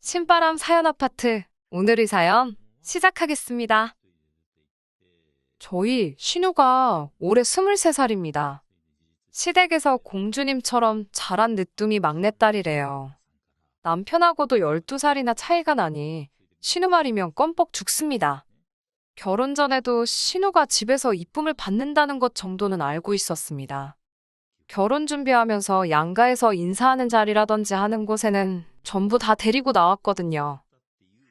신바람 사연 아파트. 오늘의 사연 시작하겠습니다. 저희 신우가 올해 23살입니다. 시댁에서 공주님처럼 자란 늦둥이 막내딸이래요. 남편하고도 12살이나 차이가 나니 신우 말이면 껌뻑 죽습니다. 결혼 전에도 신우가 집에서 이쁨을 받는다는 것 정도는 알고 있었습니다. 결혼 준비하면서 양가에서 인사하는 자리라든지 하는 곳에는 전부 다 데리고 나왔거든요.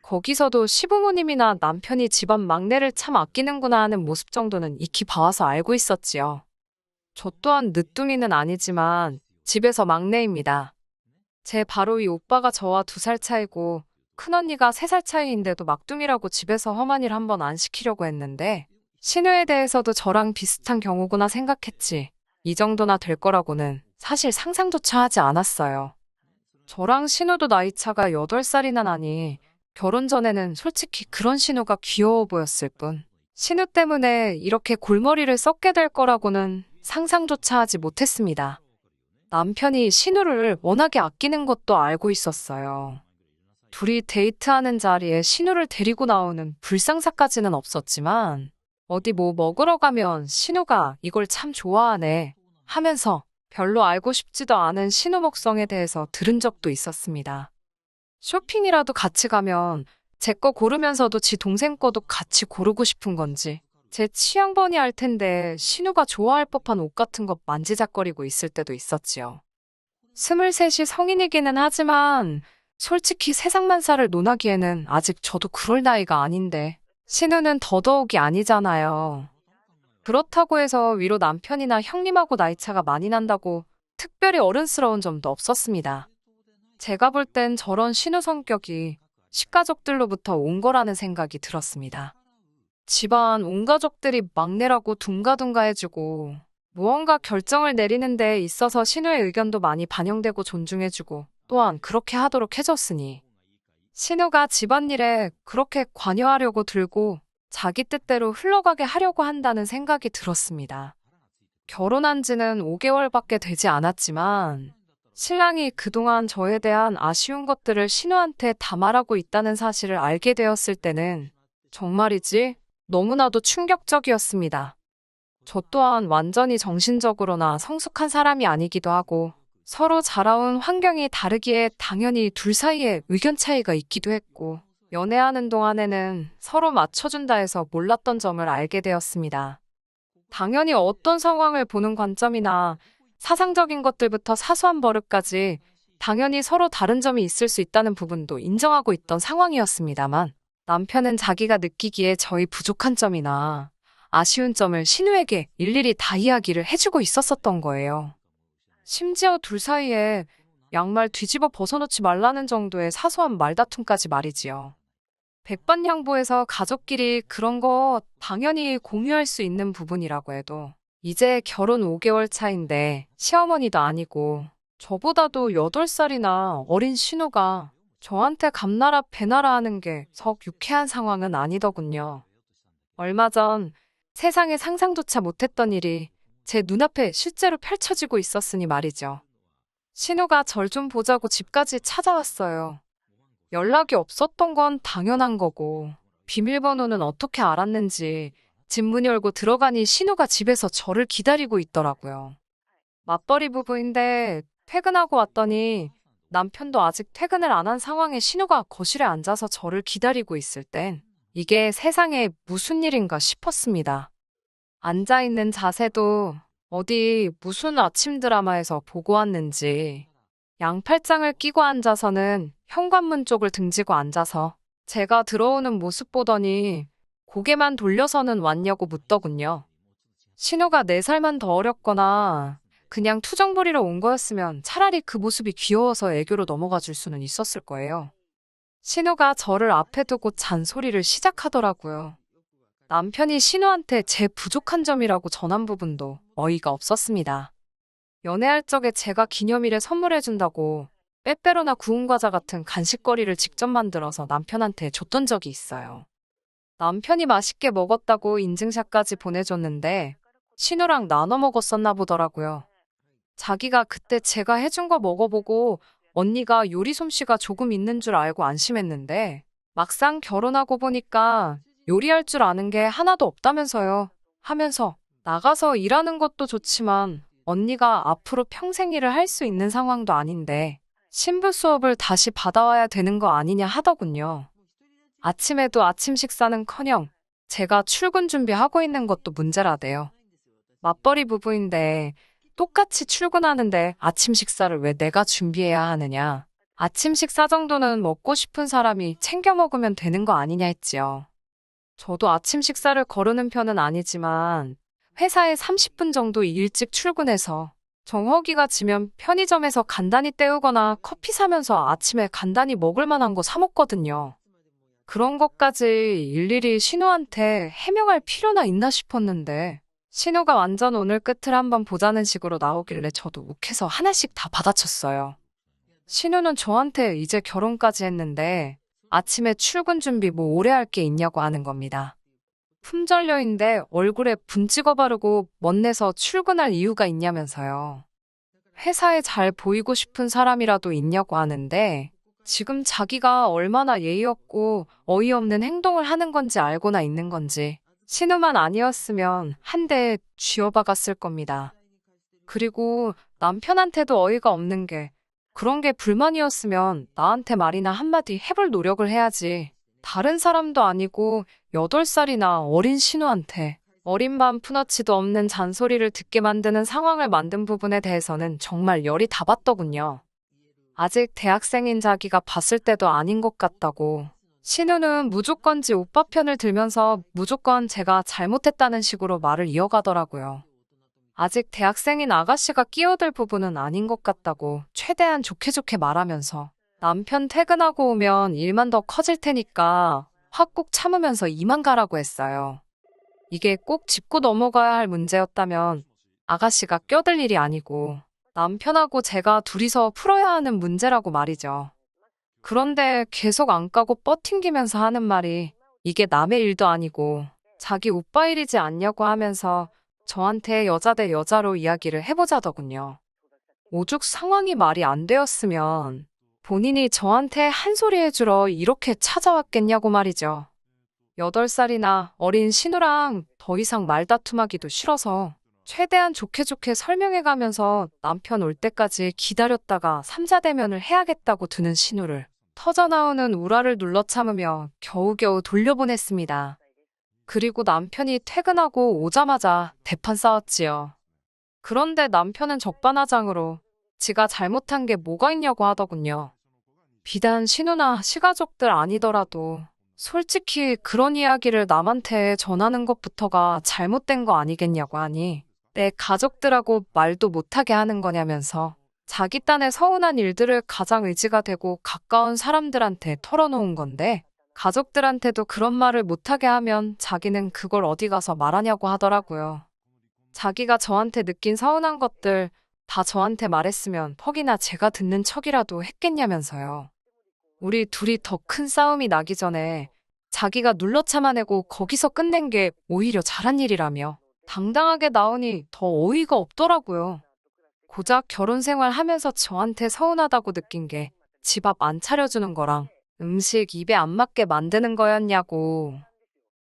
거기서도 시부모님이나 남편이 집안 막내를 참 아끼는구나 하는 모습 정도는 익히 봐와서 알고 있었지요. 저 또한 늦둥이는 아니지만 집에서 막내입니다. 제 바로 위 오빠가 저와 2살 차이고 큰언니가 3살 차이인데도 막둥이라고 집에서 험한 일 한번 안 시키려고 했는데 신우에 대해서도 저랑 비슷한 경우구나 생각했지. 이 정도나 될 거라고는 사실 상상조차 하지 않았어요. 저랑 신우도 나이차가 8살이나 나니 결혼 전에는 솔직히 그런 신우가 귀여워 보였을 뿐 신우 때문에 이렇게 골머리를 썩게 될 거라고는 상상조차 하지 못했습니다. 남편이 신우를 워낙에 아끼는 것도 알고 있었어요. 둘이 데이트하는 자리에 신우를 데리고 나오는 불상사까지는 없었지만 어디 뭐 먹으러 가면 신우가 이걸 참 좋아하네 하면서 별로 알고 싶지도 않은 신우 먹성에 대해서 들은 적도 있었습니다. 쇼핑이라도 같이 가면 제 거 고르면서도 지 동생 거도 같이 고르고 싶은 건지 제 취향 번이 알 텐데 신우가 좋아할 법한 옷 같은 거 만지작거리고 있을 때도 있었지요. 23이 성인이기는 하지만 솔직히 세상만사를 논하기에는 아직 저도 그럴 나이가 아닌데 신우는 더더욱이 아니잖아요. 그렇다고 해서 위로 남편이나 형님하고 나이차가 많이 난다고 특별히 어른스러운 점도 없었습니다. 제가 볼 땐 저런 신우 성격이 식가족들로부터 온 거라는 생각이 들었습니다. 집안 온 가족들이 막내라고 둥가둥가해주고 무언가 결정을 내리는 데 있어서 신우의 의견도 많이 반영되고 존중해주고 또한 그렇게 하도록 해줬으니 신우가 집안일에 그렇게 관여하려고 들고 자기 뜻대로 흘러가게 하려고 한다는 생각이 들었습니다. 결혼한 지는 5개월밖에 되지 않았지만 신랑이 그동안 저에 대한 아쉬운 것들을 신우한테 다 말하고 있다는 사실을 알게 되었을 때는 정말이지 너무나도 충격적이었습니다. 저 또한 완전히 정신적으로나 성숙한 사람이 아니기도 하고 서로 자라온 환경이 다르기에 당연히 둘 사이에 의견 차이가 있기도 했고 연애하는 동안에는 서로 맞춰준다 해서 몰랐던 점을 알게 되었습니다. 당연히 어떤 상황을 보는 관점이나 사상적인 것들부터 사소한 버릇까지 당연히 서로 다른 점이 있을 수 있다는 부분도 인정하고 있던 상황이었습니다만 남편은 자기가 느끼기에 저희 부족한 점이나 아쉬운 점을 신우에게 일일이 다 이야기를 해주고 있었었던 거예요. 심지어 둘 사이에 양말 뒤집어 벗어놓지 말라는 정도의 사소한 말다툼까지 말이지요. 백반양보해서 가족끼리 그런 거 당연히 공유할 수 있는 부분이라고 해도 이제 결혼 5개월 차인데 시어머니도 아니고 저보다도 8살이나 어린 신우가 저한테 감나라 배나라 하는 게 썩 유쾌한 상황은 아니더군요. 얼마 전 세상에 상상조차 못했던 일이 제 눈앞에 실제로 펼쳐지고 있었으니 말이죠. 신우가 절 좀 보자고 집까지 찾아왔어요. 연락이 없었던 건 당연한 거고 비밀번호는 어떻게 알았는지 집 문 열고 들어가니 신우가 집에서 저를 기다리고 있더라고요. 맞벌이 부부인데 퇴근하고 왔더니 남편도 아직 퇴근을 안 한 상황에 신우가 거실에 앉아서 저를 기다리고 있을 땐 이게 세상에 무슨 일인가 싶었습니다. 앉아있는 자세도 어디 무슨 아침 드라마에서 보고 왔는지 양팔짱을 끼고 앉아서는 현관문 쪽을 등지고 앉아서 제가 들어오는 모습 보더니 고개만 돌려서는 왔냐고 묻더군요. 신우가 4살만 더 어렸거나 그냥 투정부리러 온 거였으면 차라리 그 모습이 귀여워서 애교로 넘어가 줄 수는 있었을 거예요. 신우가 저를 앞에 두고 잔소리를 시작하더라고요. 남편이 신우한테 제 부족한 점이라고 전한 부분도 어이가 없었습니다. 연애할 적에 제가 기념일에 선물해준다고 빼빼로나 구운 과자 같은 간식거리를 직접 만들어서 남편한테 줬던 적이 있어요. 남편이 맛있게 먹었다고 인증샷까지 보내줬는데 신우랑 나눠 먹었었나 보더라고요. 자기가 그때 제가 해준 거 먹어보고 언니가 요리 솜씨가 조금 있는 줄 알고 안심했는데 막상 결혼하고 보니까 요리할 줄 아는 게 하나도 없다면서요. 하면서 나가서 일하는 것도 좋지만 언니가 앞으로 평생 일을 할 수 있는 상황도 아닌데 신부 수업을 다시 받아와야 되는 거 아니냐 하더군요. 아침에도 아침 식사는커녕 제가 출근 준비하고 있는 것도 문제라대요. 맞벌이 부부인데 똑같이 출근하는데 아침 식사를 왜 내가 준비해야 하느냐. 아침 식사 정도는 먹고 싶은 사람이 챙겨 먹으면 되는 거 아니냐 했지요. 저도 아침 식사를 거르는 편은 아니지만 회사에 30분 정도 일찍 출근해서 정허기가 지면 편의점에서 간단히 때우거나 커피 사면서 아침에 간단히 먹을 만한 거 사 먹거든요. 그런 것까지 일일이 신우한테 해명할 필요나 있나 싶었는데 신우가 완전 오늘 끝을 한번 보자는 식으로 나오길래 저도 욱해서 하나씩 다 받아쳤어요. 신우는 저한테 이제 결혼까지 했는데 아침에 출근 준비 뭐 오래 할 게 있냐고 하는 겁니다. 품절녀인데 얼굴에 분 찍어 바르고 멋내서 출근할 이유가 있냐면서요. 회사에 잘 보이고 싶은 사람이라도 있냐고 하는데 지금 자기가 얼마나 예의 없고 어이없는 행동을 하는 건지 알고나 있는 건지 신우만 아니었으면 한 대 쥐어박았을 겁니다. 그리고 남편한테도 어이가 없는 게 그런 게 불만이었으면 나한테 말이나 한마디 해볼 노력을 해야지. 다른 사람도 아니고 8살이나 어린 신우한테 어린 마음 푸너치도 없는 잔소리를 듣게 만드는 상황을 만든 부분에 대해서는 정말 열이 다 받더군요. 아직 대학생인 자기가 봤을 때도 아닌 것 같다고. 신우는 무조건 지 오빠 편을 들면서 무조건 제가 잘못했다는 식으로 말을 이어가더라고요. 아직 대학생인 아가씨가 끼어들 부분은 아닌 것 같다고 최대한 좋게 좋게 말하면서 남편 퇴근하고 오면 일만 더 커질 테니까 확 꾹 참으면서 이만 가라고 했어요. 이게 꼭 짚고 넘어가야 할 문제였다면 아가씨가 껴들 일이 아니고 남편하고 제가 둘이서 풀어야 하는 문제라고 말이죠. 그런데 계속 안 까고 뻗팅기면서 하는 말이 이게 남의 일도 아니고 자기 오빠 일이지 않냐고 하면서 저한테 여자 대 여자로 이야기를 해보자더군요. 오죽 상황이 말이 안 되었으면 본인이 저한테 한 소리 해주러 이렇게 찾아왔겠냐고 말이죠. 8살이나 어린 신우랑 더 이상 말다툼하기도 싫어서 최대한 좋게 좋게 설명해가면서 남편 올 때까지 기다렸다가 삼자대면을 해야겠다고 드는 신우를 터져나오는 우라를 눌러 참으며 겨우겨우 돌려보냈습니다. 그리고 남편이 퇴근하고 오자마자 대판 싸웠지요. 그런데 남편은 적반하장으로 지가 잘못한 게 뭐가 있냐고 하더군요. 비단 신우나 시가족들 아니더라도 솔직히 그런 이야기를 남한테 전하는 것부터가 잘못된 거 아니겠냐고 하니 내 가족들하고 말도 못하게 하는 거냐면서 자기 딴에 서운한 일들을 가장 의지가 되고 가까운 사람들한테 털어놓은 건데 가족들한테도 그런 말을 못하게 하면 자기는 그걸 어디 가서 말하냐고 하더라고요. 자기가 저한테 느낀 서운한 것들 다 저한테 말했으면 퍽이나 제가 듣는 척이라도 했겠냐면서요. 우리 둘이 더 큰 싸움이 나기 전에 자기가 눌러 참아내고 거기서 끝낸 게 오히려 잘한 일이라며 당당하게 나오니 더 어이가 없더라고요. 고작 결혼 생활 하면서 저한테 서운하다고 느낀 게 집 앞 안 차려주는 거랑 음식 입에 안 맞게 만드는 거였냐고.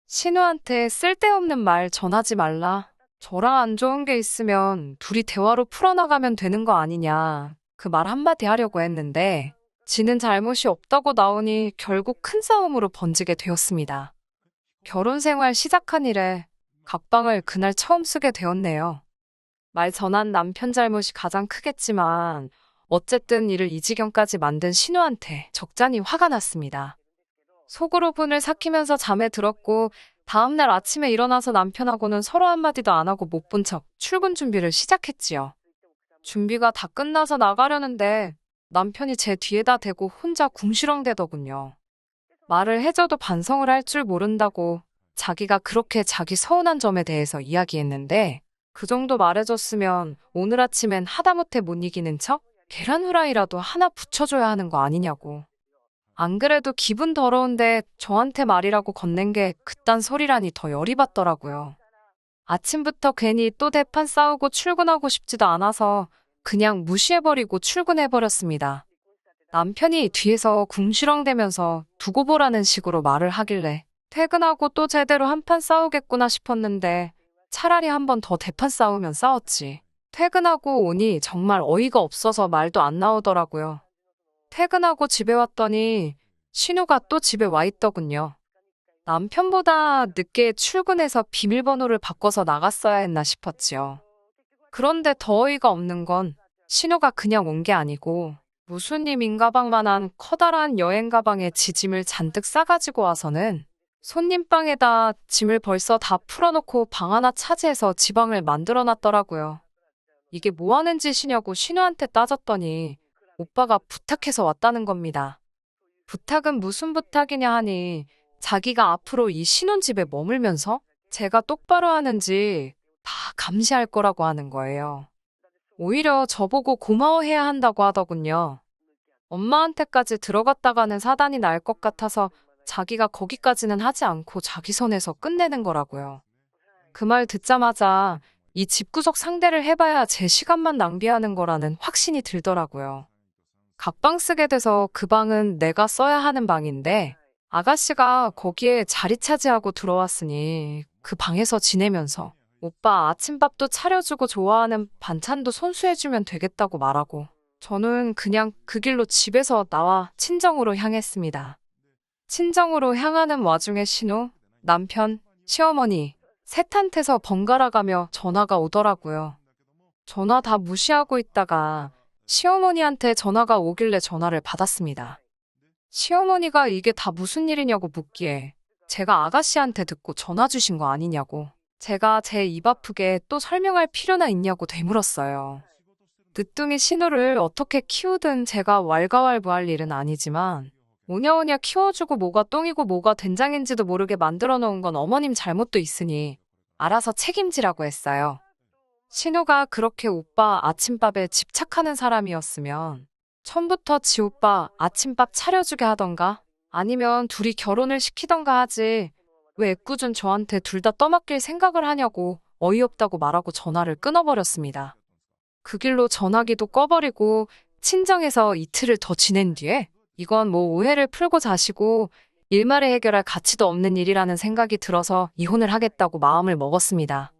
신우한테 쓸데없는 말 전하지 말라. 저랑 안 좋은 게 있으면 둘이 대화로 풀어나가면 되는 거 아니냐. 그 말 한마디 하려고 했는데 지는 잘못이 없다고 나오니 결국 큰 싸움으로 번지게 되었습니다. 결혼 생활 시작한 이래 각방을 그날 처음 쓰게 되었네요. 말 전한 남편 잘못이 가장 크겠지만 어쨌든 이를 이 지경까지 만든 신우한테 적잖이 화가 났습니다. 속으로 분을 삭히면서 잠에 들었고 다음날 아침에 일어나서 남편하고는 서로 한마디도 안 하고 못 본 척 출근 준비를 시작했지요. 준비가 다 끝나서 나가려는데 남편이 제 뒤에다 대고 혼자 궁시렁대더군요. 말을 해줘도 반성을 할 줄 모른다고 자기가 그렇게 자기 서운한 점에 대해서 이야기했는데 그 정도 말해줬으면 오늘 아침엔 하다못해 못 이기는 척 계란 후라이라도 하나 붙여줘야 하는 거 아니냐고. 안 그래도 기분 더러운데 저한테 말이라고 건넨 게 그딴 소리라니 더 열이 받더라고요. 아침부터 괜히 또 대판 싸우고 출근하고 싶지도 않아서 그냥 무시해버리고 출근해버렸습니다. 남편이 뒤에서 궁시렁대면서 두고 보라는 식으로 말을 하길래 퇴근하고 또 제대로 한판 싸우겠구나 싶었는데 차라리 한 번 더 대판 싸우면 싸웠지. 퇴근하고 오니 정말 어이가 없어서 말도 안 나오더라고요. 퇴근하고 집에 왔더니 신우가 또 집에 와 있더군요. 남편보다 늦게 출근해서 비밀번호를 바꿔서 나갔어야 했나 싶었지요. 그런데 더 어이가 없는 건 신우가 그냥 온 게 아니고 무슨 님 가방만한 커다란 여행 가방에 지 짐을 잔뜩 싸가지고 와서는 손님 방에다 짐을 벌써 다 풀어놓고 방 하나 차지해서 지방을 만들어 놨더라고요. 이게 뭐 하는 짓이냐고 신우한테 따졌더니 오빠가 부탁해서 왔다는 겁니다. 부탁은 무슨 부탁이냐 하니 자기가 앞으로 이 신혼집에 머물면서 제가 똑바로 하는지 다 감시할 거라고 하는 거예요. 오히려 저보고 고마워해야 한다고 하더군요. 엄마한테까지 들어갔다가는 사단이 날 것 같아서 자기가 거기까지는 하지 않고 자기 선에서 끝내는 거라고요. 그 말 듣자마자 이 집구석 상대를 해봐야 제 시간만 낭비하는 거라는 확신이 들더라고요. 각방 쓰게 돼서 그 방은 내가 써야 하는 방인데 아가씨가 거기에 자리 차지하고 들어왔으니 그 방에서 지내면서 오빠 아침밥도 차려주고 좋아하는 반찬도 손수해주면 되겠다고 말하고 저는 그냥 그 길로 집에서 나와 친정으로 향했습니다. 친정으로 향하는 와중에 신우, 남편, 시어머니 셋한테서 번갈아가며 전화가 오더라고요. 전화 다 무시하고 있다가 시어머니한테 전화가 오길래 전화를 받았습니다. 시어머니가 이게 다 무슨 일이냐고 묻기에 제가 아가씨한테 듣고 전화 주신 거 아니냐고 제가 제 입 아프게 또 설명할 필요나 있냐고 되물었어요. 늦둥이 신우를 어떻게 키우든 제가 왈가왈부할 일은 아니지만 오냐오냐 키워주고 뭐가 똥이고 뭐가 된장인지도 모르게 만들어 놓은 건 어머님 잘못도 있으니 알아서 책임지라고 했어요. 신우가 그렇게 오빠 아침밥에 집착하는 사람이었으면 처음부터 지 오빠 아침밥 차려주게 하던가 아니면 둘이 결혼을 시키던가 하지 왜 애꿎은 저한테 둘 다 떠맡길 생각을 하냐고 어이없다고 말하고 전화를 끊어버렸습니다. 그 길로 전화기도 꺼버리고 친정에서 이틀을 더 지낸 뒤에 이건 뭐 오해를 풀고 자시고 일말에 해결할 가치도 없는 일이라는 생각이 들어서 이혼을 하겠다고 마음을 먹었습니다.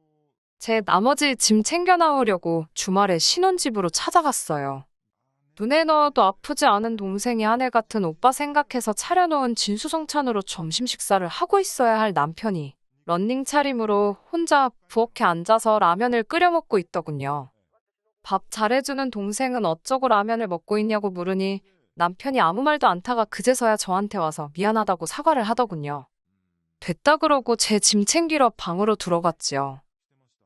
제 나머지 짐 챙겨 나오려고 주말에 신혼집으로 찾아갔어요. 눈에 넣어도 아프지 않은 동생이 아내 같은 오빠 생각해서 차려놓은 진수성찬으로 점심 식사를 하고 있어야 할 남편이 런닝 차림으로 혼자 부엌에 앉아서 라면을 끓여 먹고 있더군요. 밥 잘해주는 동생은 어쩌고 라면을 먹고 있냐고 물으니 남편이 아무 말도 않다가 그제서야 저한테 와서 미안하다고 사과를 하더군요. 됐다 그러고 제 짐 챙기러 방으로 들어갔지요.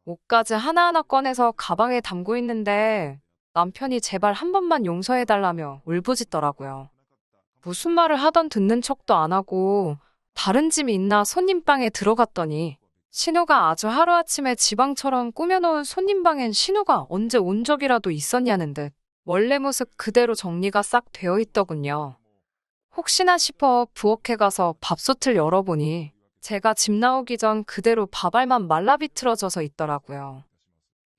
옷까지 하나하나 꺼내서 가방에 담고 있는데 남편이 제발 한 번만 용서해달라며 울부짖더라고요. 무슨 말을 하던 듣는 척도 안 하고 다른 짐이 있나 손님방에 들어갔더니 신우가 아주 하루아침에 지방처럼 꾸며놓은 손님방엔 신우가 언제 온 적이라도 있었냐는 듯 원래 모습 그대로 정리가 싹 되어 있더군요. 혹시나 싶어 부엌에 가서 밥솥을 열어보니 제가 집 나오기 전 그대로 밥알만 말라 비틀어져서 있더라고요.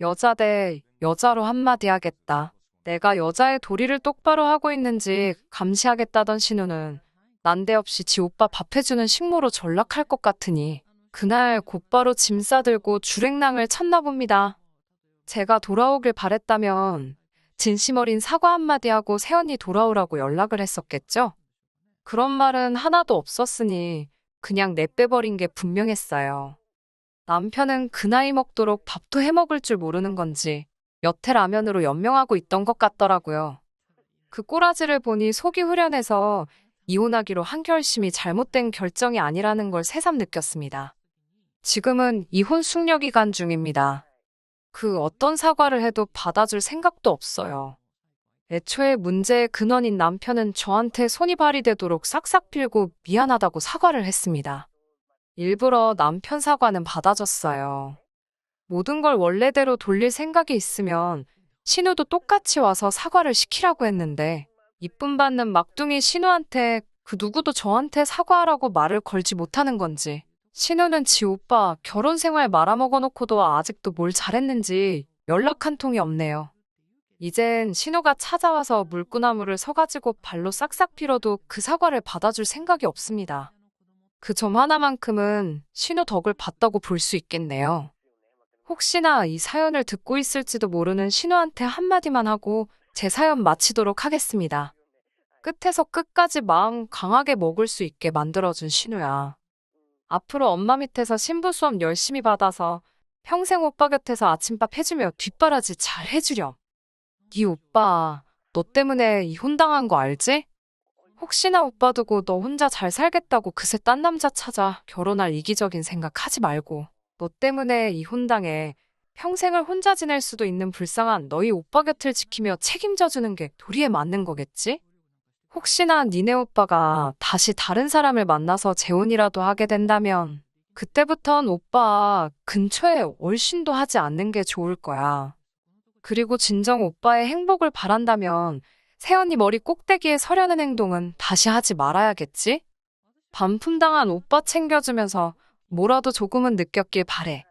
여자 대 여자로 한마디 하겠다. 내가 여자의 도리를 똑바로 하고 있는지 감시하겠다던 신우는 난데없이 지 오빠 밥 해주는 식모로 전락할 것 같으니 그날 곧바로 짐 싸들고 주랭랑을 쳤나 봅니다. 제가 돌아오길 바랬다면 진심 어린 사과 한마디 하고 새언니 돌아오라고 연락을 했었겠죠? 그런 말은 하나도 없었으니 그냥 내빼버린 게 분명했어요. 남편은 그 나이 먹도록 밥도 해먹을 줄 모르는 건지 여태 라면으로 연명하고 있던 것 같더라고요. 그 꼬라지를 보니 속이 후련해서 이혼하기로 한 결심이 잘못된 결정이 아니라는 걸 새삼 느꼈습니다. 지금은 이혼 숙려 기간 중입니다. 그 어떤 사과를 해도 받아줄 생각도 없어요. 애초에 문제의 근원인 남편은 저한테 손이 발휘되도록 싹싹 빌고 미안하다고 사과를 했습니다. 일부러 남편 사과는 받아줬어요. 모든 걸 원래대로 돌릴 생각이 있으면 신우도 똑같이 와서 사과를 시키라고 했는데 이쁨 받는 막둥이 신우한테 그 누구도 저한테 사과하라고 말을 걸지 못하는 건지 신우는 지 오빠 결혼 생활 말아먹어 놓고도 아직도 뭘 잘했는지 연락 한 통이 없네요. 이젠 신우가 찾아와서 물구나무를 서가지고 발로 싹싹 빌어도 그 사과를 받아줄 생각이 없습니다. 그 점 하나만큼은 신우 덕을 봤다고 볼 수 있겠네요. 혹시나 이 사연을 듣고 있을지도 모르는 신우한테 한마디만 하고 제 사연 마치도록 하겠습니다. 끝에서 끝까지 마음 강하게 먹을 수 있게 만들어준 신우야. 앞으로 엄마 밑에서 신부 수업 열심히 받아서 평생 오빠 곁에서 아침밥 해주며 뒷바라지 잘 해주렴. 네 오빠, 너 때문에 이혼당한 거 알지? 혹시나 오빠 두고 너 혼자 잘 살겠다고 그새 딴 남자 찾아 결혼할 이기적인 생각 하지 말고 너 때문에 이혼당해 평생을 혼자 지낼 수도 있는 불쌍한 너희 오빠 곁을 지키며 책임져 주는 게 도리에 맞는 거겠지? 혹시나 니네 오빠가 다시 다른 사람을 만나서 재혼이라도 하게 된다면 그때부턴 오빠 근처에 얼씬도 하지 않는 게 좋을 거야. 그리고 진정 오빠의 행복을 바란다면 세연이 머리 꼭대기에 서려는 행동은 다시 하지 말아야겠지? 반품당한 오빠 챙겨주면서 뭐라도 조금은 느꼈길 바래.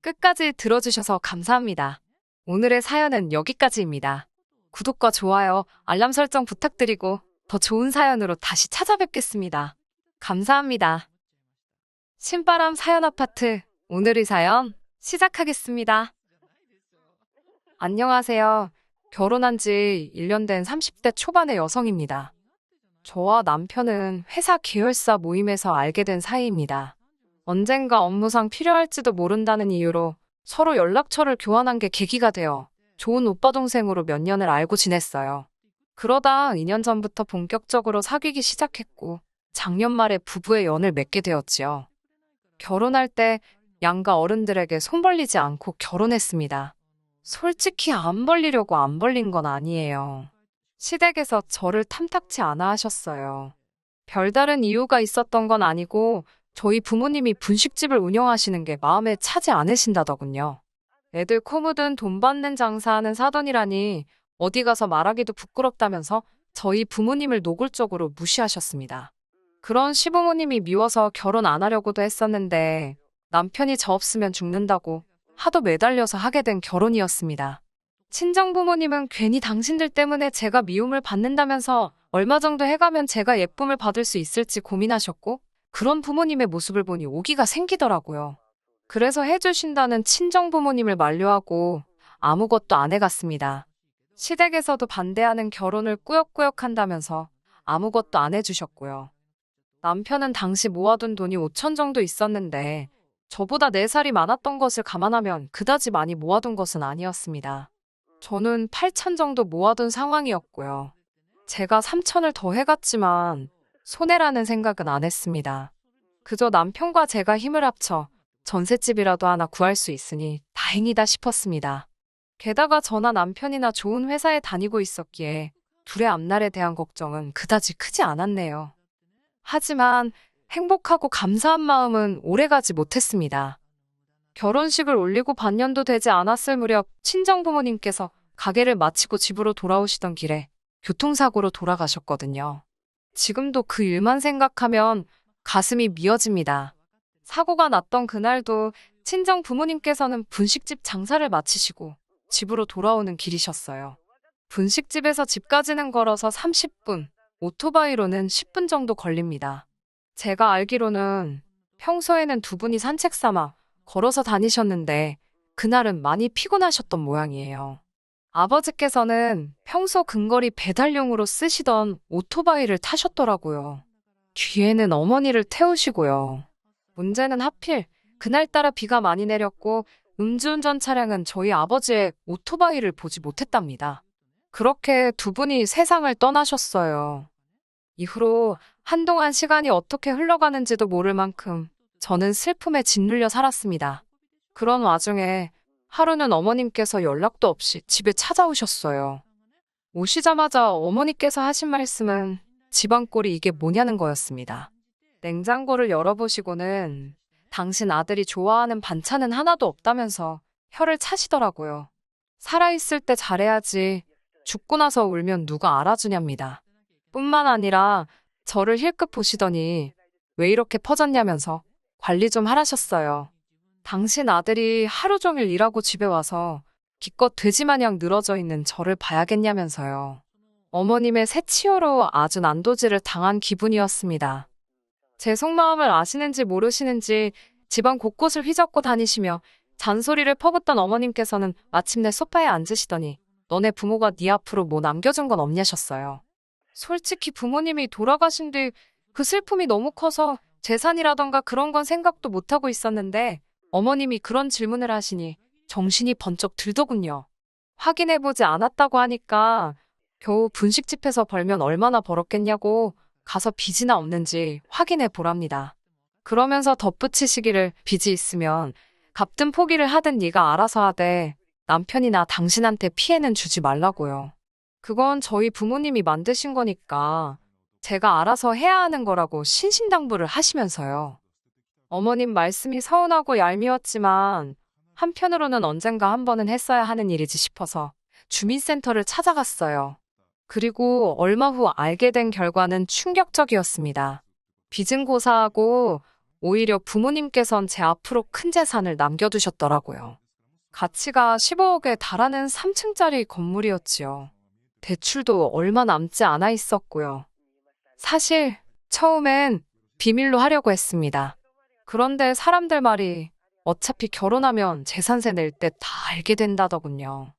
끝까지 들어주셔서 감사합니다. 오늘의 사연은 여기까지입니다. 구독과 좋아요, 알람 설정 부탁드리고 더 좋은 사연으로 다시 찾아뵙겠습니다. 감사합니다. 신바람 사연 아파트 오늘의 사연 시작하겠습니다. 안녕하세요. 결혼한 지 1년 된 30대 초반의 여성입니다. 저와 남편은 회사 계열사 모임에서 알게 된 사이입니다. 언젠가 업무상 필요할지도 모른다는 이유로 서로 연락처를 교환한 게 계기가 되어 좋은 오빠 동생으로 몇 년을 알고 지냈어요. 그러다 2년 전부터 본격적으로 사귀기 시작했고 작년 말에 부부의 연을 맺게 되었지요. 결혼할 때 양가 어른들에게 손 벌리지 않고 결혼했습니다. 솔직히 안 벌리려고 안 벌린 건 아니에요. 시댁에서 저를 탐탁치 않아 하셨어요. 별다른 이유가 있었던 건 아니고 저희 부모님이 분식집을 운영하시는 게 마음에 차지 않으신다더군요. 애들 코 묻은 돈 받는 장사하는 사돈이라니 어디 가서 말하기도 부끄럽다면서 저희 부모님을 노골적으로 무시하셨습니다. 그런 시부모님이 미워서 결혼 안 하려고도 했었는데 남편이 저 없으면 죽는다고 하도 매달려서 하게 된 결혼이었습니다. 친정부모님은 괜히 당신들 때문에 제가 미움을 받는다면서 얼마 정도 해가면 제가 예쁨을 받을 수 있을지 고민하셨고 그런 부모님의 모습을 보니 오기가 생기더라고요. 그래서 해주신다는 친정부모님을 만류하고 아무것도 안 해갔습니다. 시댁에서도 반대하는 결혼을 꾸역꾸역 한다면서 아무것도 안 해주셨고요. 남편은 당시 모아둔 돈이 5천 정도 있었는데 저보다 4살이 많았던 것을 감안하면 그다지 많이 모아둔 것은 아니었습니다. 저는 8천 정도 모아둔 상황이었고요. 제가 3천을 더 해갔지만 손해라는 생각은 안 했습니다. 그저 남편과 제가 힘을 합쳐 전셋집이라도 하나 구할 수 있으니 다행이다 싶었습니다. 게다가 저나 남편이나 좋은 회사에 다니고 있었기에 둘의 앞날에 대한 걱정은 그다지 크지 않았네요. 하지만 행복하고 감사한 마음은 오래가지 못했습니다. 결혼식을 올리고 반년도 되지 않았을 무렵 친정부모님께서 가게를 마치고 집으로 돌아오시던 길에 교통사고로 돌아가셨거든요. 지금도 그 일만 생각하면 가슴이 미어집니다. 사고가 났던 그날도 친정 부모님께서는 분식집 장사를 마치시고 집으로 돌아오는 길이셨어요. 분식집에서 집까지는 걸어서 30분, 오토바이로는 10분 정도 걸립니다. 제가 알기로는 평소에는 두 분이 산책 삼아 걸어서 다니셨는데 그날은 많이 피곤하셨던 모양이에요. 아버지께서는 평소 근거리 배달용으로 쓰시던 오토바이를 타셨더라고요. 뒤에는 어머니를 태우시고요. 문제는 하필 그날따라 비가 많이 내렸고 음주운전 차량은 저희 아버지의 오토바이를 보지 못했답니다. 그렇게 두 분이 세상을 떠나셨어요. 이후로 한동안 시간이 어떻게 흘러가는지도 모를 만큼 저는 슬픔에 짓눌려 살았습니다. 그런 와중에 하루는 어머님께서 연락도 없이 집에 찾아오셨어요. 오시자마자 어머니께서 하신 말씀은 집안꼴이 이게 뭐냐는 거였습니다. 냉장고를 열어보시고는 당신 아들이 좋아하는 반찬은 하나도 없다면서 혀를 차시더라고요. 살아있을 때 잘해야지 죽고 나서 울면 누가 알아주냐입니다. 뿐만 아니라 저를 힐끗 보시더니 왜 이렇게 퍼졌냐면서 관리 좀 하라셨어요. 당신 아들이 하루 종일 일하고 집에 와서 기껏 돼지마냥 늘어져 있는 저를 봐야겠냐면서요. 어머님의 새 치여로 아주 난도질을 당한 기분이었습니다. 제 속마음을 아시는지 모르시는지 집안 곳곳을 휘젓고 다니시며 잔소리를 퍼붓던 어머님께서는 마침내 소파에 앉으시더니 너네 부모가 네 앞으로 뭐 남겨준 건 없냐셨어요. 솔직히 부모님이 돌아가신 뒤 그 슬픔이 너무 커서 재산이라던가 그런 건 생각도 못하고 있었는데 어머님이 그런 질문을 하시니 정신이 번쩍 들더군요. 확인해보지 않았다고 하니까 겨우 분식집에서 벌면 얼마나 벌었겠냐고 가서 빚이나 없는지 확인해 보랍니다. 그러면서 덧붙이시기를 빚이 있으면 갚든 포기를 하든 네가 알아서 하되 남편이나 당신한테 피해는 주지 말라고요. 그건 저희 부모님이 만드신 거니까 제가 알아서 해야 하는 거라고 신신당부를 하시면서요. 어머님 말씀이 서운하고 얄미웠지만 한편으로는 언젠가 한 번은 했어야 하는 일이지 싶어서 주민센터를 찾아갔어요. 그리고 얼마 후 알게 된 결과는 충격적이었습니다. 빚은 고사하고 오히려 부모님께선 제 앞으로 큰 재산을 남겨두셨더라고요. 가치가 15억에 달하는 3층짜리 건물이었지요. 대출도 얼마 남지 않아 있었고요. 사실 처음엔 비밀로 하려고 했습니다. 그런데 사람들 말이 어차피 결혼하면 재산세 낼 때 다 알게 된다더군요.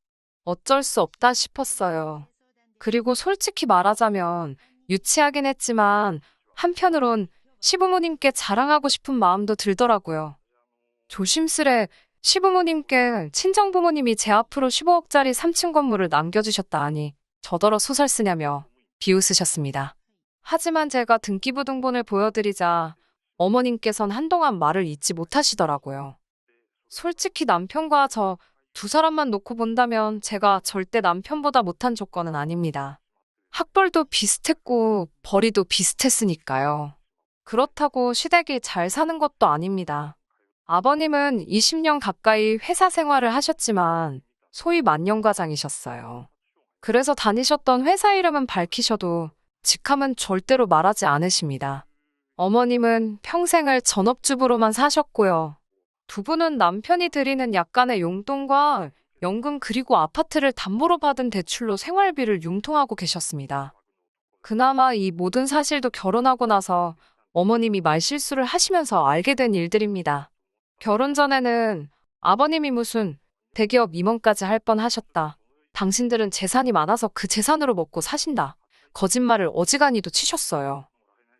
어쩔 수 없다 싶었어요. 그리고 솔직히 말하자면 유치하긴 했지만 한편으론 시부모님께 자랑하고 싶은 마음도 들더라고요. 조심스레 시부모님께 친정부모님이 제 앞으로 15억짜리 3층 건물을 남겨주셨다 하니 저더러 소설 쓰냐며 비웃으셨습니다. 하지만 제가 등기부등본을 보여드리자 어머님께선 한동안 말을 잇지 못하시더라고요. 솔직히 남편과 저 두 사람만 놓고 본다면 제가 절대 남편보다 못한 조건은 아닙니다. 학벌도 비슷했고 벌이도 비슷했으니까요. 그렇다고 시댁이 잘 사는 것도 아닙니다. 아버님은 20년 가까이 회사 생활을 하셨지만 소위 만년과장이셨어요. 그래서 다니셨던 회사 이름은 밝히셔도 직함은 절대로 말하지 않으십니다. 어머님은 평생을 전업주부로만 사셨고요. 두 분은 남편이 드리는 약간의 용돈과 연금 그리고 아파트를 담보로 받은 대출로 생활비를 융통하고 계셨습니다. 그나마 이 모든 사실도 결혼하고 나서 어머님이 말실수를 하시면서 알게 된 일들입니다. 결혼 전에는 아버님이 무슨 대기업 임원까지 할 뻔하셨다. 당신들은 재산이 많아서 그 재산으로 먹고 사신다. 거짓말을 어지간히도 치셨어요.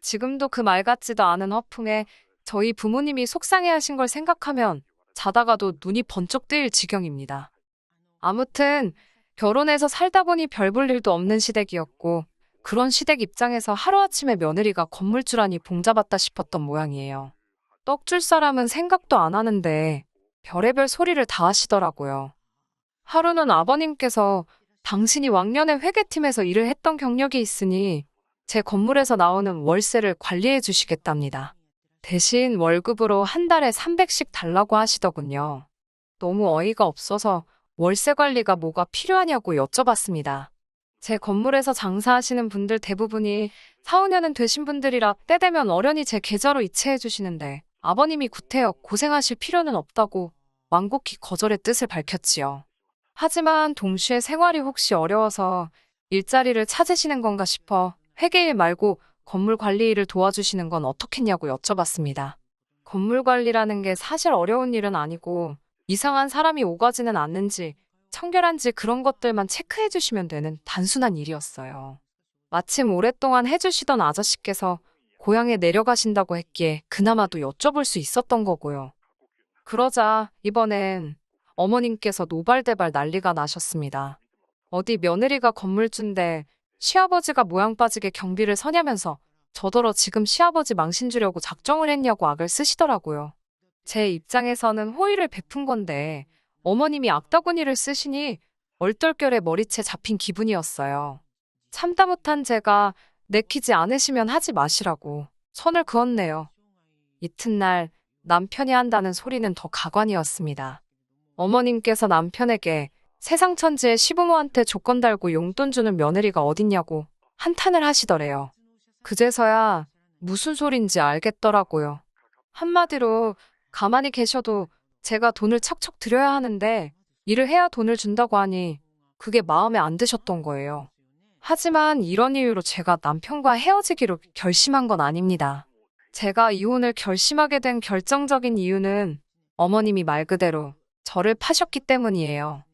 지금도 그 말 같지도 않은 허풍에 저희 부모님이 속상해하신 걸 생각하면 자다가도 눈이 번쩍 뜨일 지경입니다. 아무튼 결혼해서 살다 보니 별 볼 일도 없는 시댁이었고 그런 시댁 입장에서 하루아침에 며느리가 건물주라니 봉잡았다 싶었던 모양이에요. 떡 줄 사람은 생각도 안 하는데 별의별 소리를 다 하시더라고요. 하루는 아버님께서 당신이 왕년에 회계팀에서 일을 했던 경력이 있으니 제 건물에서 나오는 월세를 관리해 주시겠답니다. 대신 월급으로 한 달에 300씩 달라고 하시더군요. 너무 어이가 없어서 월세 관리가 뭐가 필요하냐고 여쭤봤습니다. 제 건물에서 장사하시는 분들 대부분이 4, 5년은 되신 분들이라 때 되면 어련히 제 계좌로 이체해 주시는데 아버님이 구태여 고생하실 필요는 없다고 완곡히 거절의 뜻을 밝혔지요. 하지만 동시에 생활이 혹시 어려워서 일자리를 찾으시는 건가 싶어 회계일 말고 건물 관리 일을 도와주시는 건 어떻겠냐고 여쭤봤습니다. 건물 관리라는 게 사실 어려운 일은 아니고 이상한 사람이 오가지는 않는지 청결한지 그런 것들만 체크해 주시면 되는 단순한 일이었어요. 마침 오랫동안 해주시던 아저씨께서 고향에 내려가신다고 했기에 그나마도 여쭤볼 수 있었던 거고요. 그러자 이번엔 어머님께서 노발대발 난리가 나셨습니다. 어디 며느리가 건물주인데 시아버지가 모양 빠지게 경비를 서냐면서 저더러 지금 시아버지 망신 주려고 작정을 했냐고 악을 쓰시더라고요. 제 입장에서는 호의를 베푼 건데 어머님이 악다구니를 쓰시니 얼떨결에 머리채 잡힌 기분이었어요. 참다 못한 제가 내키지 않으시면 하지 마시라고 선을 그었네요. 이튿날 남편이 한다는 소리는 더 가관이었습니다. 어머님께서 남편에게 세상 천지에 시부모한테 조건 달고 용돈 주는 며느리가 어딨냐고 한탄을 하시더래요. 그제서야 무슨 소린지 알겠더라고요. 한마디로 가만히 계셔도 제가 돈을 척척 드려야 하는데 일을 해야 돈을 준다고 하니 그게 마음에 안 드셨던 거예요. 하지만 이런 이유로 제가 남편과 헤어지기로 결심한 건 아닙니다. 제가 이혼을 결심하게 된 결정적인 이유는 어머님이 말 그대로 저를 파셨기 때문이에요.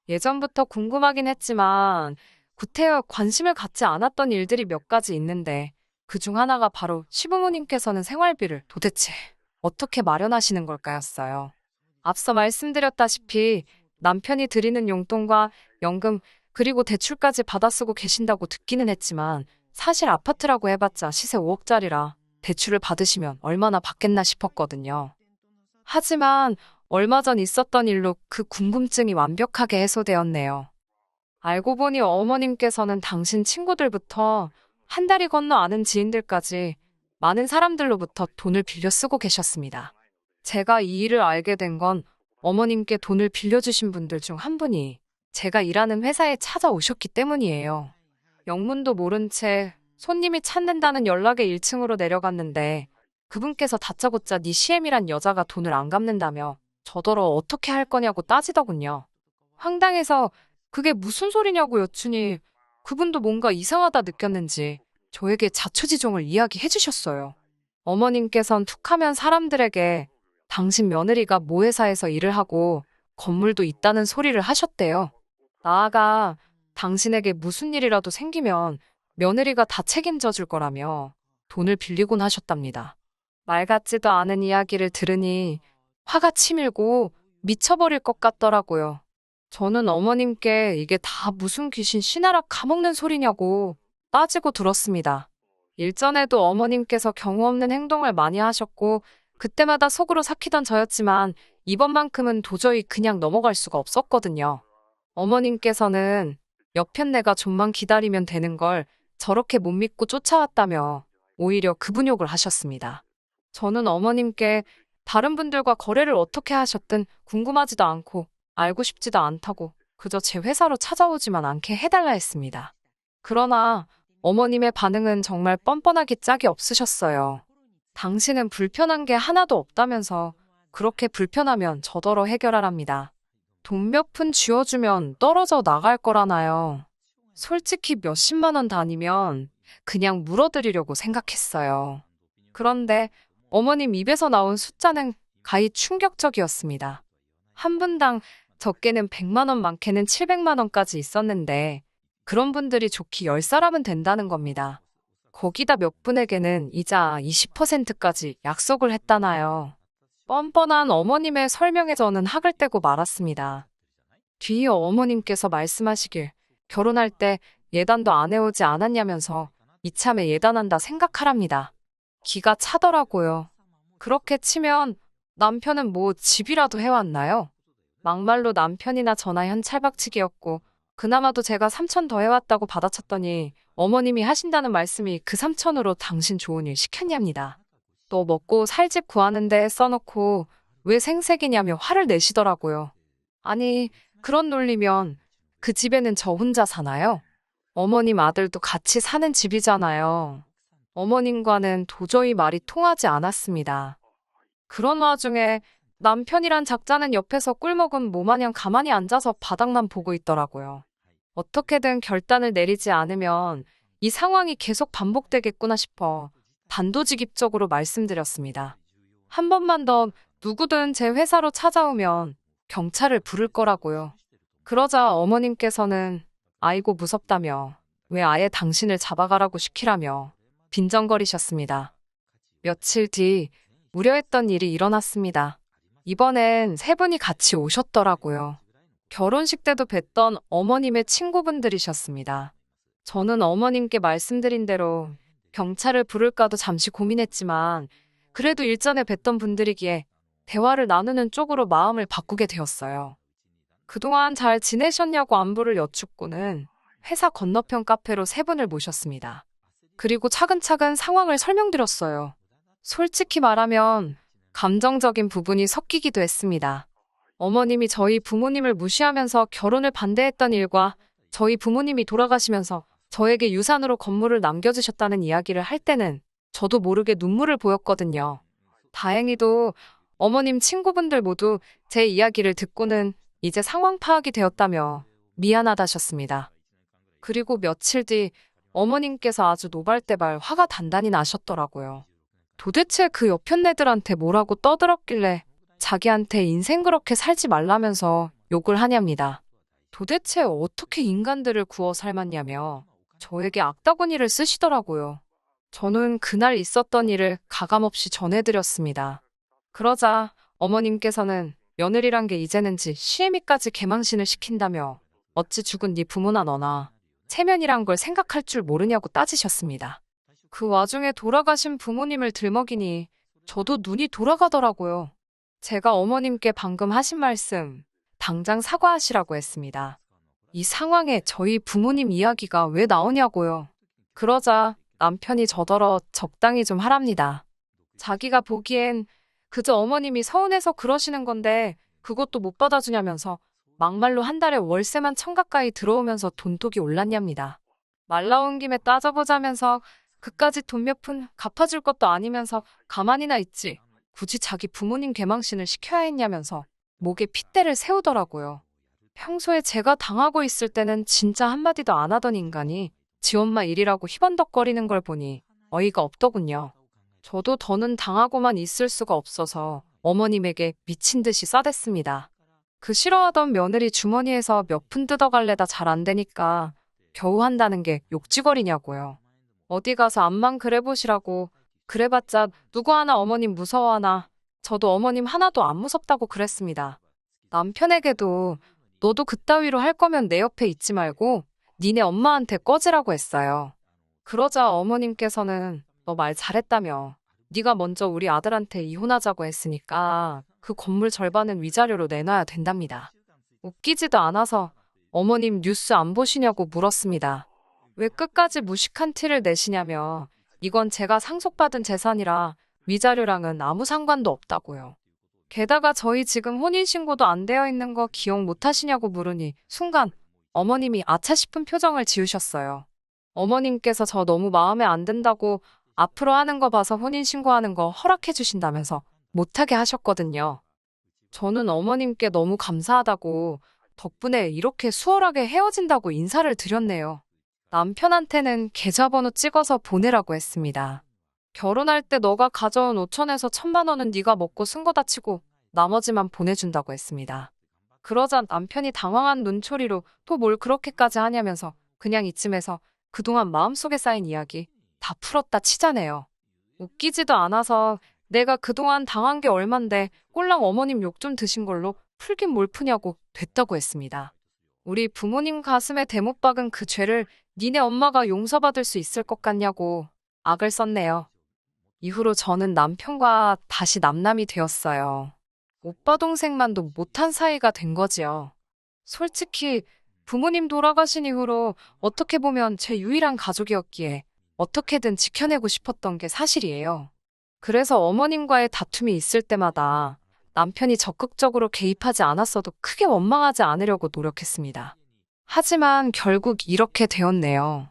예전부터 궁금하긴 했지만 구태여 관심을 갖지 않았던 일들이 몇 가지 있는데 그중 하나가 바로 시부모님께서는 생활비를 도대체 어떻게 마련하시는 걸까였어요. 앞서 말씀드렸다시피 남편이 드리는 용돈과 연금 그리고 대출까지 받아 쓰고 계신다고 듣기는 했지만 사실 아파트라고 해봤자 시세 5억짜리라 대출을 받으시면 얼마나 받겠나 싶었거든요. 하지만 얼마 전 있었던 일로 그 궁금증이 완벽하게 해소되었네요. 알고 보니 어머님께서는 당신 친구들부터 한 다리 건너 아는 지인들까지 많은 사람들로부터 돈을 빌려 쓰고 계셨습니다. 제가 이 일을 알게 된 건 어머님께 돈을 빌려주신 분들 중 한 분이 제가 일하는 회사에 찾아오셨기 때문이에요. 영문도 모른 채 손님이 찾는다는 연락에 1층으로 내려갔는데 그분께서 다짜고짜 네 CM이란 여자가 돈을 안 갚는다며 저더러 어떻게 할 거냐고 따지더군요. 황당해서 그게 무슨 소리냐고 여쭈니 그분도 뭔가 이상하다 느꼈는지 저에게 자초지종을 이야기해 주셨어요. 어머님께선 툭하면 사람들에게 당신 며느리가 모 회사에서 일을 하고 건물도 있다는 소리를 하셨대요. 나아가 당신에게 무슨 일이라도 생기면 며느리가 다 책임져 줄 거라며 돈을 빌리곤 하셨답니다. 말 같지도 않은 이야기를 들으니 화가 치밀고 미쳐버릴 것 같더라고요. 저는 어머님께 이게 다 무슨 귀신 씨나락 가먹는 소리냐고 따지고 들었습니다. 일전에도 어머님께서 경우 없는 행동을 많이 하셨고 그때마다 속으로 삭히던 저였지만 이번만큼은 도저히 그냥 넘어갈 수가 없었거든요. 어머님께서는 여편네가 좀만 기다리면 되는 걸 저렇게 못 믿고 쫓아왔다며 오히려 급은욕을 하셨습니다. 저는 어머님께 다른 분들과 거래를 어떻게 하셨든 궁금하지도 않고 알고 싶지도 않다고 그저 제 회사로 찾아오지만 않게 해달라 했습니다. 그러나 어머님의 반응은 정말 뻔뻔하기 짝이 없으셨어요. 당신은 불편한 게 하나도 없다면서 그렇게 불편하면 저더러 해결하랍니다. 돈 몇 푼 쥐어주면 떨어져 나갈 거라나요. 솔직히 몇십만 원 단위면 그냥 물어드리려고 생각했어요. 그런데 어머님 입에서 나온 숫자는 가히 충격적이었습니다. 한 분당 적게는 100만 원, 많게는 700만 원까지 있었는데 그런 분들이 좋기 10사람은 된다는 겁니다. 거기다 몇 분에게는 이자 20%까지 약속을 했다나요. 뻔뻔한 어머님의 설명에 저는 학을 떼고 말았습니다. 뒤이어 어머님께서 말씀하시길 결혼할 때 예단도 안 해오지 않았냐면서 이참에 예단한다 생각하랍니다. 기가 차더라고요. 그렇게 치면 남편은 뭐 집이라도 해왔나요? 막말로 남편이나 저나 현찰박치기였고 그나마도 제가 3천 더 해왔다고 받아쳤더니 어머님이 하신다는 말씀이 그 3천으로 당신 좋은 일 시켰냐입니다. 또 먹고 살 집 구하는데 써놓고 왜 생색이냐며 화를 내시더라고요. 아니 그런 논리면 그 집에는 저 혼자 사나요? 어머님 아들도 같이 사는 집이잖아요. 어머님과는 도저히 말이 통하지 않았습니다. 그런 와중에 남편이란 작자는 옆에서 꿀먹은 모마냥 가만히 앉아서 바닥만 보고 있더라고요. 어떻게든 결단을 내리지 않으면 이 상황이 계속 반복되겠구나 싶어 단도직입적으로 말씀드렸습니다. 한 번만 더 누구든 제 회사로 찾아오면 경찰을 부를 거라고요. 그러자 어머님께서는 아이고 무섭다며 왜 아예 당신을 잡아가라고 시키라며 빈정거리셨습니다. 며칠 뒤 우려했던 일이 일어났습니다. 이번엔 세 분이 같이 오셨더라고요. 결혼식 때도 뵀던 어머님의 친구분들이셨습니다. 저는 어머님께 말씀드린 대로 경찰을 부를까도 잠시 고민했지만 그래도 일전에 뵀던 분들이기에 대화를 나누는 쪽으로 마음을 바꾸게 되었어요. 그동안 잘 지내셨냐고 안부를 여쭙고는 회사 건너편 카페로 세 분을 모셨습니다. 그리고 차근차근 상황을 설명드렸어요. 솔직히 말하면 감정적인 부분이 섞이기도 했습니다. 어머님이 저희 부모님을 무시하면서 결혼을 반대했던 일과 저희 부모님이 돌아가시면서 저에게 유산으로 건물을 남겨주셨다는 이야기를 할 때는 저도 모르게 눈물을 보였거든요. 다행히도 어머님 친구분들 모두 제 이야기를 듣고는 이제 상황 파악이 되었다며 미안하다셨습니다. 그리고 며칠 뒤 어머님께서 아주 노발대발 화가 단단히 나셨더라고요. 도대체 그 여편네들한테 뭐라고 떠들었길래 자기한테 인생 그렇게 살지 말라면서 욕을 하냐입니다. 도대체 어떻게 인간들을 구워 삶았냐며 저에게 악다구니를 쓰시더라고요. 저는 그날 있었던 일을 가감없이 전해드렸습니다. 그러자 어머님께서는 며느리란 게 이제는지 시애미까지 개망신을 시킨다며 어찌 죽은 네 부모나 너나 체면이란 걸 생각할 줄 모르냐고 따지셨습니다. 그 와중에 돌아가신 부모님을 들먹이니 저도 눈이 돌아가더라고요. 제가 어머님께 방금 하신 말씀 당장 사과하시라고 했습니다. 이 상황에 저희 부모님 이야기가 왜 나오냐고요. 그러자 남편이 저더러 적당히 좀 하랍니다. 자기가 보기엔 그저 어머님이 서운해서 그러시는 건데 그것도 못 받아주냐면서 막말로 한 달에 월세만 1,000 가까이 들어오면서 돈독이 올랐냐입니다. 말 나온 김에 따져보자면서 그까짓 돈 몇 푼 갚아줄 것도 아니면서 가만히나 있지. 굳이 자기 부모님 개망신을 시켜야 했냐면서 목에 핏대를 세우더라고요. 평소에 제가 당하고 있을 때는 진짜 한마디도 안 하던 인간이 지 엄마 일이라고 희번덕거리는 걸 보니 어이가 없더군요. 저도 더는 당하고만 있을 수가 없어서 어머님에게 미친 듯이 싸댔습니다. 그 싫어하던 며느리 주머니에서 몇 푼 뜯어갈래다 잘 안 되니까 겨우 한다는 게 욕지거리냐고요. 어디 가서 암만 그래보시라고. 그래봤자 누구 하나 어머님 무서워하나. 저도 어머님 하나도 안 무섭다고 그랬습니다. 남편에게도 너도 그따위로 할 거면 내 옆에 있지 말고 니네 엄마한테 꺼지라고 했어요. 그러자 어머님께서는 너 말 잘했다며. 네가 먼저 우리 아들한테 이혼하자고 했으니까 그 건물 절반은 위자료로 내놔야 된답니다. 웃기지도 않아서 어머님 뉴스 안 보시냐고 물었습니다. 왜 끝까지 무식한 티를 내시냐며 이건 제가 상속받은 재산이라 위자료랑은 아무 상관도 없다고요. 게다가 저희 지금 혼인신고도 안 되어 있는 거 기억 못 하시냐고 물으니 순간 어머님이 아차 싶은 표정을 지으셨어요. 어머님께서 저 너무 마음에 안 든다고 앞으로 하는 거 봐서 혼인신고하는 거 허락해 주신다면서 못하게 하셨거든요. 저는 어머님께 너무 감사하다고 덕분에 이렇게 수월하게 헤어진다고 인사를 드렸네요. 남편한테는 계좌번호 찍어서 보내라고 했습니다. 결혼할 때 너가 가져온 5천에서 1,000만 원은 네가 먹고 쓴 거다 치고 나머지만 보내준다고 했습니다. 그러자 남편이 당황한 눈초리로 또 뭘 그렇게까지 하냐면서 그냥 이쯤에서 그동안 마음속에 쌓인 이야기 다 풀었다 치자네요. 웃기지도 않아서 내가 그동안 당한 게 얼만데 꼴랑 어머님 욕 좀 드신 걸로 풀긴 뭘 푸냐고 됐다고 했습니다. 우리 부모님 가슴에 대못 박은 그 죄를 니네 엄마가 용서받을 수 있을 것 같냐고 악을 썼네요. 이후로 저는 남편과 다시 남남이 되었어요. 오빠 동생만도 못한 사이가 된 거지요. 솔직히 부모님 돌아가신 이후로 어떻게 보면 제 유일한 가족이었기에 어떻게든 지켜내고 싶었던 게 사실이에요. 그래서 어머님과의 다툼이 있을 때마다 남편이 적극적으로 개입하지 않았어도 크게 원망하지 않으려고 노력했습니다. 하지만 결국 이렇게 되었네요.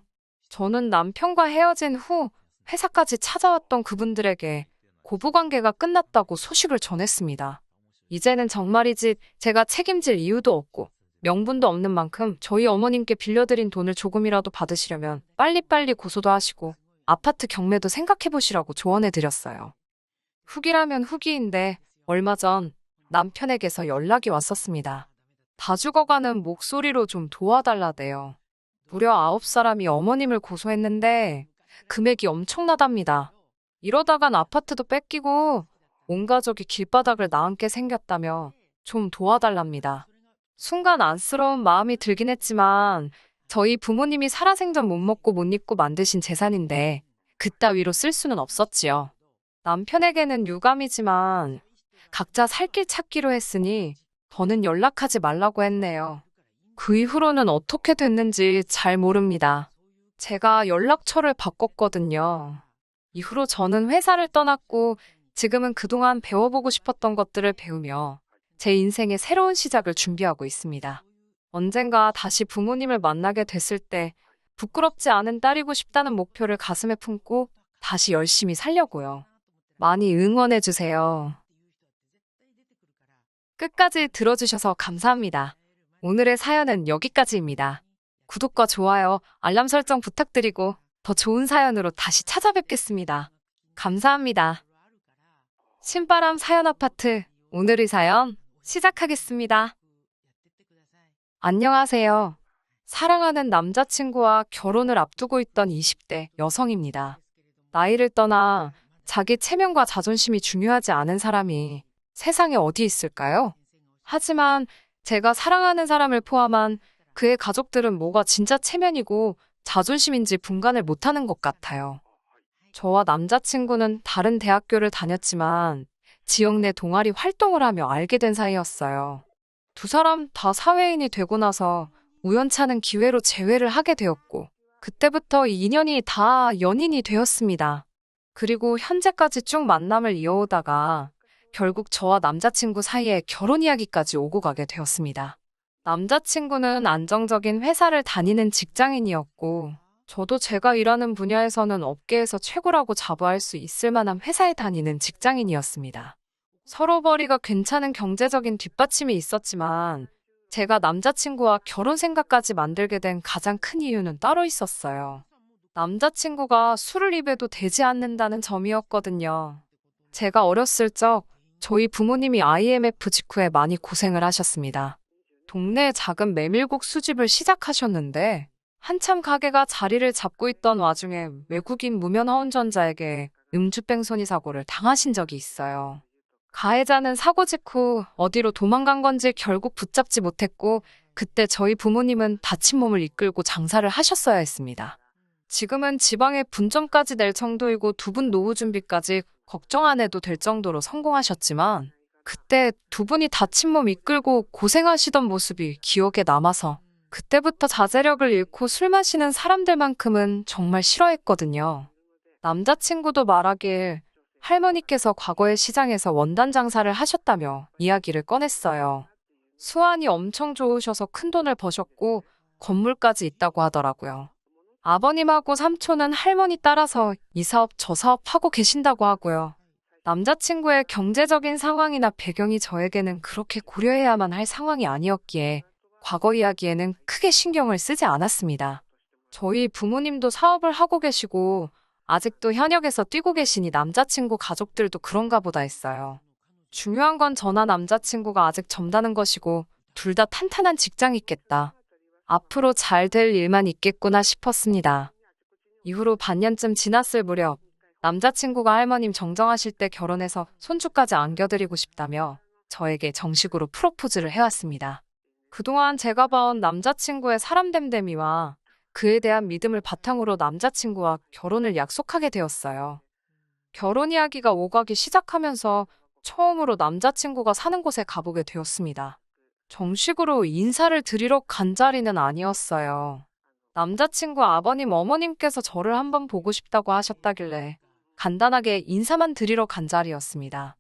저는 남편과 헤어진 후 회사까지 찾아왔던 그분들에게 고부관계가 끝났다고 소식을 전했습니다. 이제는 정말이지 제가 책임질 이유도 없고 명분도 없는 만큼 저희 어머님께 빌려드린 돈을 조금이라도 받으시려면 빨리빨리 고소도 하시고 아파트 경매도 생각해보시라고 조언해드렸어요. 후기라면 후기인데 얼마 전 남편에게서 연락이 왔었습니다. 다 죽어가는 목소리로 좀 도와달라대요. 무려 9사람이 어머님을 고소했는데 금액이 엄청나답니다. 이러다간 아파트도 뺏기고 온 가족이 길바닥을 나앉게 생겼다며 좀 도와달랍니다. 순간 안쓰러운 마음이 들긴 했지만 저희 부모님이 살아생전 못 먹고 못 입고 만드신 재산인데 그따위로 쓸 수는 없었지요. 남편에게는 유감이지만 각자 살 길 찾기로 했으니 더는 연락하지 말라고 했네요. 그 이후로는 어떻게 됐는지 잘 모릅니다. 제가 연락처를 바꿨거든요. 이후로 저는 회사를 떠났고 지금은 그동안 배워보고 싶었던 것들을 배우며 제 인생의 새로운 시작을 준비하고 있습니다. 언젠가 다시 부모님을 만나게 됐을 때 부끄럽지 않은 딸이고 싶다는 목표를 가슴에 품고 다시 열심히 살려고요. 많이 응원해주세요. 끝까지 들어주셔서 감사합니다. 오늘의 사연은 여기까지입니다. 구독과 좋아요, 알람 설정 부탁드리고 더 좋은 사연으로 다시 찾아뵙겠습니다. 감사합니다. 신바람 사연 아파트, 오늘의 사연 시작하겠습니다. 안녕하세요. 사랑하는 남자친구와 결혼을 앞두고 있던 20대 여성입니다. 나이를 떠나 자기 체면과 자존심이 중요하지 않은 사람이 세상에 어디 있을까요? 하지만 제가 사랑하는 사람을 포함한 그의 가족들은 뭐가 진짜 체면이고 자존심인지 분간을 못하는 것 같아요. 저와 남자친구는 다른 대학교를 다녔지만 지역 내 동아리 활동을 하며 알게 된 사이였어요. 두 사람 다 사회인이 되고 나서 우연찮은 기회로 재회를 하게 되었고 그때부터 이 인연이 다 연인이 되었습니다. 그리고 현재까지 쭉 만남을 이어오다가 결국 저와 남자친구 사이에 결혼 이야기까지 오고 가게 되었습니다. 남자친구는 안정적인 회사를 다니는 직장인이었고 저도 제가 일하는 분야에서는 업계에서 최고라고 자부할 수 있을 만한 회사에 다니는 직장인이었습니다. 서로 벌이가 괜찮은 경제적인 뒷받침이 있었지만 제가 남자친구와 결혼 생각까지 만들게 된 가장 큰 이유는 따로 있었어요. 남자친구가 술을 입에도 되지 않는다는 점이었거든요. 제가 어렸을 적 저희 부모님이 IMF 직후에 많이 고생을 하셨습니다. 동네 작은 메밀국 수집을 시작하셨는데 한참 가게가 자리를 잡고 있던 와중에 외국인 무면 허운전자에게 음주뺑소니 사고를 당하신 적이 있어요. 가해자는 사고 직후 어디로 도망간 건지 결국 붙잡지 못했고 그때 저희 부모님은 다친 몸을 이끌고 장사를 하셨어야 했습니다. 지금은 지방에 분점까지 낼 정도이고 두 분 노후 준비까지 걱정 안 해도 될 정도로 성공하셨지만 그때 두 분이 다친 몸 이끌고 고생하시던 모습이 기억에 남아서 그때부터 자제력을 잃고 술 마시는 사람들만큼은 정말 싫어했거든요. 남자친구도 말하길 할머니께서 과거에 시장에서 원단 장사를 하셨다며 이야기를 꺼냈어요. 수완이 엄청 좋으셔서 큰돈을 버셨고 건물까지 있다고 하더라고요. 아버님하고 삼촌은 할머니 따라서 이 사업 저 사업 하고 계신다고 하고요. 남자친구의 경제적인 상황이나 배경이 저에게는 그렇게 고려해야만 할 상황이 아니었기에 과거 이야기에는 크게 신경을 쓰지 않았습니다. 저희 부모님도 사업을 하고 계시고 아직도 현역에서 뛰고 계시니 남자친구 가족들도 그런가 보다 했어요. 중요한 건 저나 남자친구가 아직 젊다는 것이고 둘 다 탄탄한 직장이 있겠다. 앞으로 잘 될 일만 있겠구나 싶었습니다. 이후로 반년쯤 지났을 무렵 남자친구가 할머님 정정하실 때 결혼해서 손주까지 안겨드리고 싶다며 저에게 정식으로 프로포즈를 해왔습니다. 그동안 제가 봐온 남자친구의 사람됨됨이와 그에 대한 믿음을 바탕으로 남자친구와 결혼을 약속하게 되었어요. 결혼 이야기가 오가기 시작하면서 처음으로 남자친구가 사는 곳에 가보게 되었습니다. 정식으로 인사를 드리러 간 자리는 아니었어요. 남자친구 아버님, 어머님께서 저를 한번 보고 싶다고 하셨다길래 간단하게 인사만 드리러 간 자리였습니다.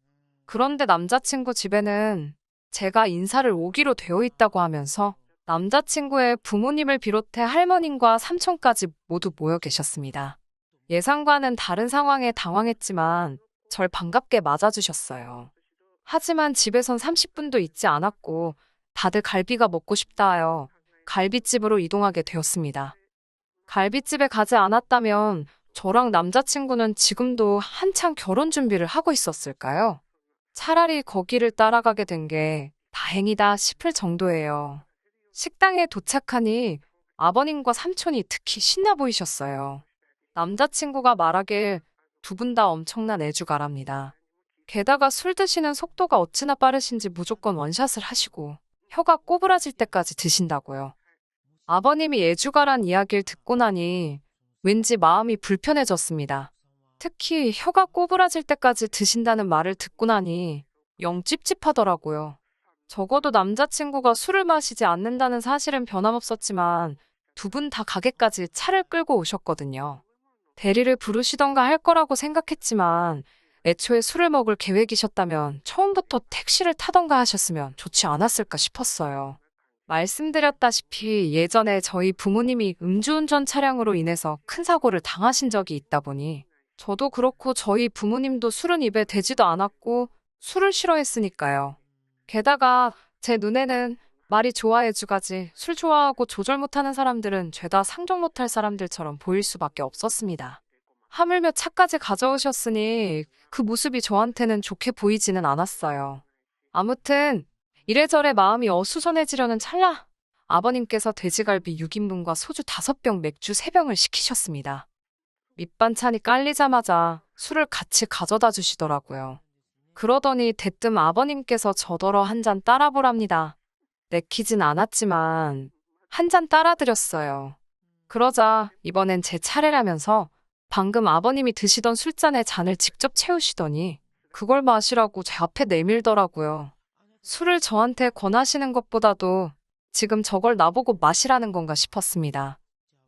그런데 남자친구 집에는 제가 인사를 오기로 되어 있다고 하면서 남자친구의 부모님을 비롯해 할머님과 삼촌까지 모두 모여 계셨습니다. 예상과는 다른 상황에 당황했지만 절 반갑게 맞아주셨어요. 하지만 집에선 30분도 있지 않았고 다들 갈비가 먹고 싶다 하여 갈비집으로 이동하게 되었습니다. 갈비집에 가지 않았다면 저랑 남자친구는 지금도 한창 결혼 준비를 하고 있었을까요? 차라리 거기를 따라가게 된 게 다행이다 싶을 정도예요. 식당에 도착하니 아버님과 삼촌이 특히 신나 보이셨어요. 남자친구가 말하길 두 분 다 엄청난 애주가랍니다. 게다가 술 드시는 속도가 어찌나 빠르신지 무조건 원샷을 하시고 혀가 꼬부라질 때까지 드신다고요. 아버님이 애주가란 이야기를 듣고 나니 왠지 마음이 불편해졌습니다. 특히 혀가 꼬부라질 때까지 드신다는 말을 듣고 나니 영 찝찝하더라고요. 적어도 남자친구가 술을 마시지 않는다는 사실은 변함없었지만 두 분 다 가게까지 차를 끌고 오셨거든요. 대리를 부르시던가 할 거라고 생각했지만 애초에 술을 먹을 계획이셨다면 처음부터 택시를 타던가 하셨으면 좋지 않았을까 싶었어요. 말씀드렸다시피 예전에 저희 부모님이 음주운전 차량으로 인해서 큰 사고를 당하신 적이 있다 보니 저도 그렇고 저희 부모님도 술은 입에 대지도 않았고 술을 싫어했으니까요. 게다가 제 눈에는 말이 좋아해주가지 술 좋아하고 조절 못하는 사람들은 죄다 상종 못할 사람들처럼 보일 수밖에 없었습니다. 하물며 차까지 가져오셨으니 그 모습이 저한테는 좋게 보이지는 않았어요. 아무튼 이래저래 마음이 어수선해지려는 찰나 아버님께서 돼지갈비 6인분과 소주 5병, 맥주 3병을 시키셨습니다. 밑반찬이 깔리자마자 술을 같이 가져다 주시더라고요. 그러더니 대뜸 아버님께서 저더러 한 잔 따라보랍니다. 내키진 않았지만 한 잔 따라드렸어요. 그러자 이번엔 제 차례라면서 방금 아버님이 드시던 술잔에 잔을 직접 채우시더니 그걸 마시라고 제 앞에 내밀더라고요. 술을 저한테 권하시는 것보다도 지금 저걸 나보고 마시라는 건가 싶었습니다.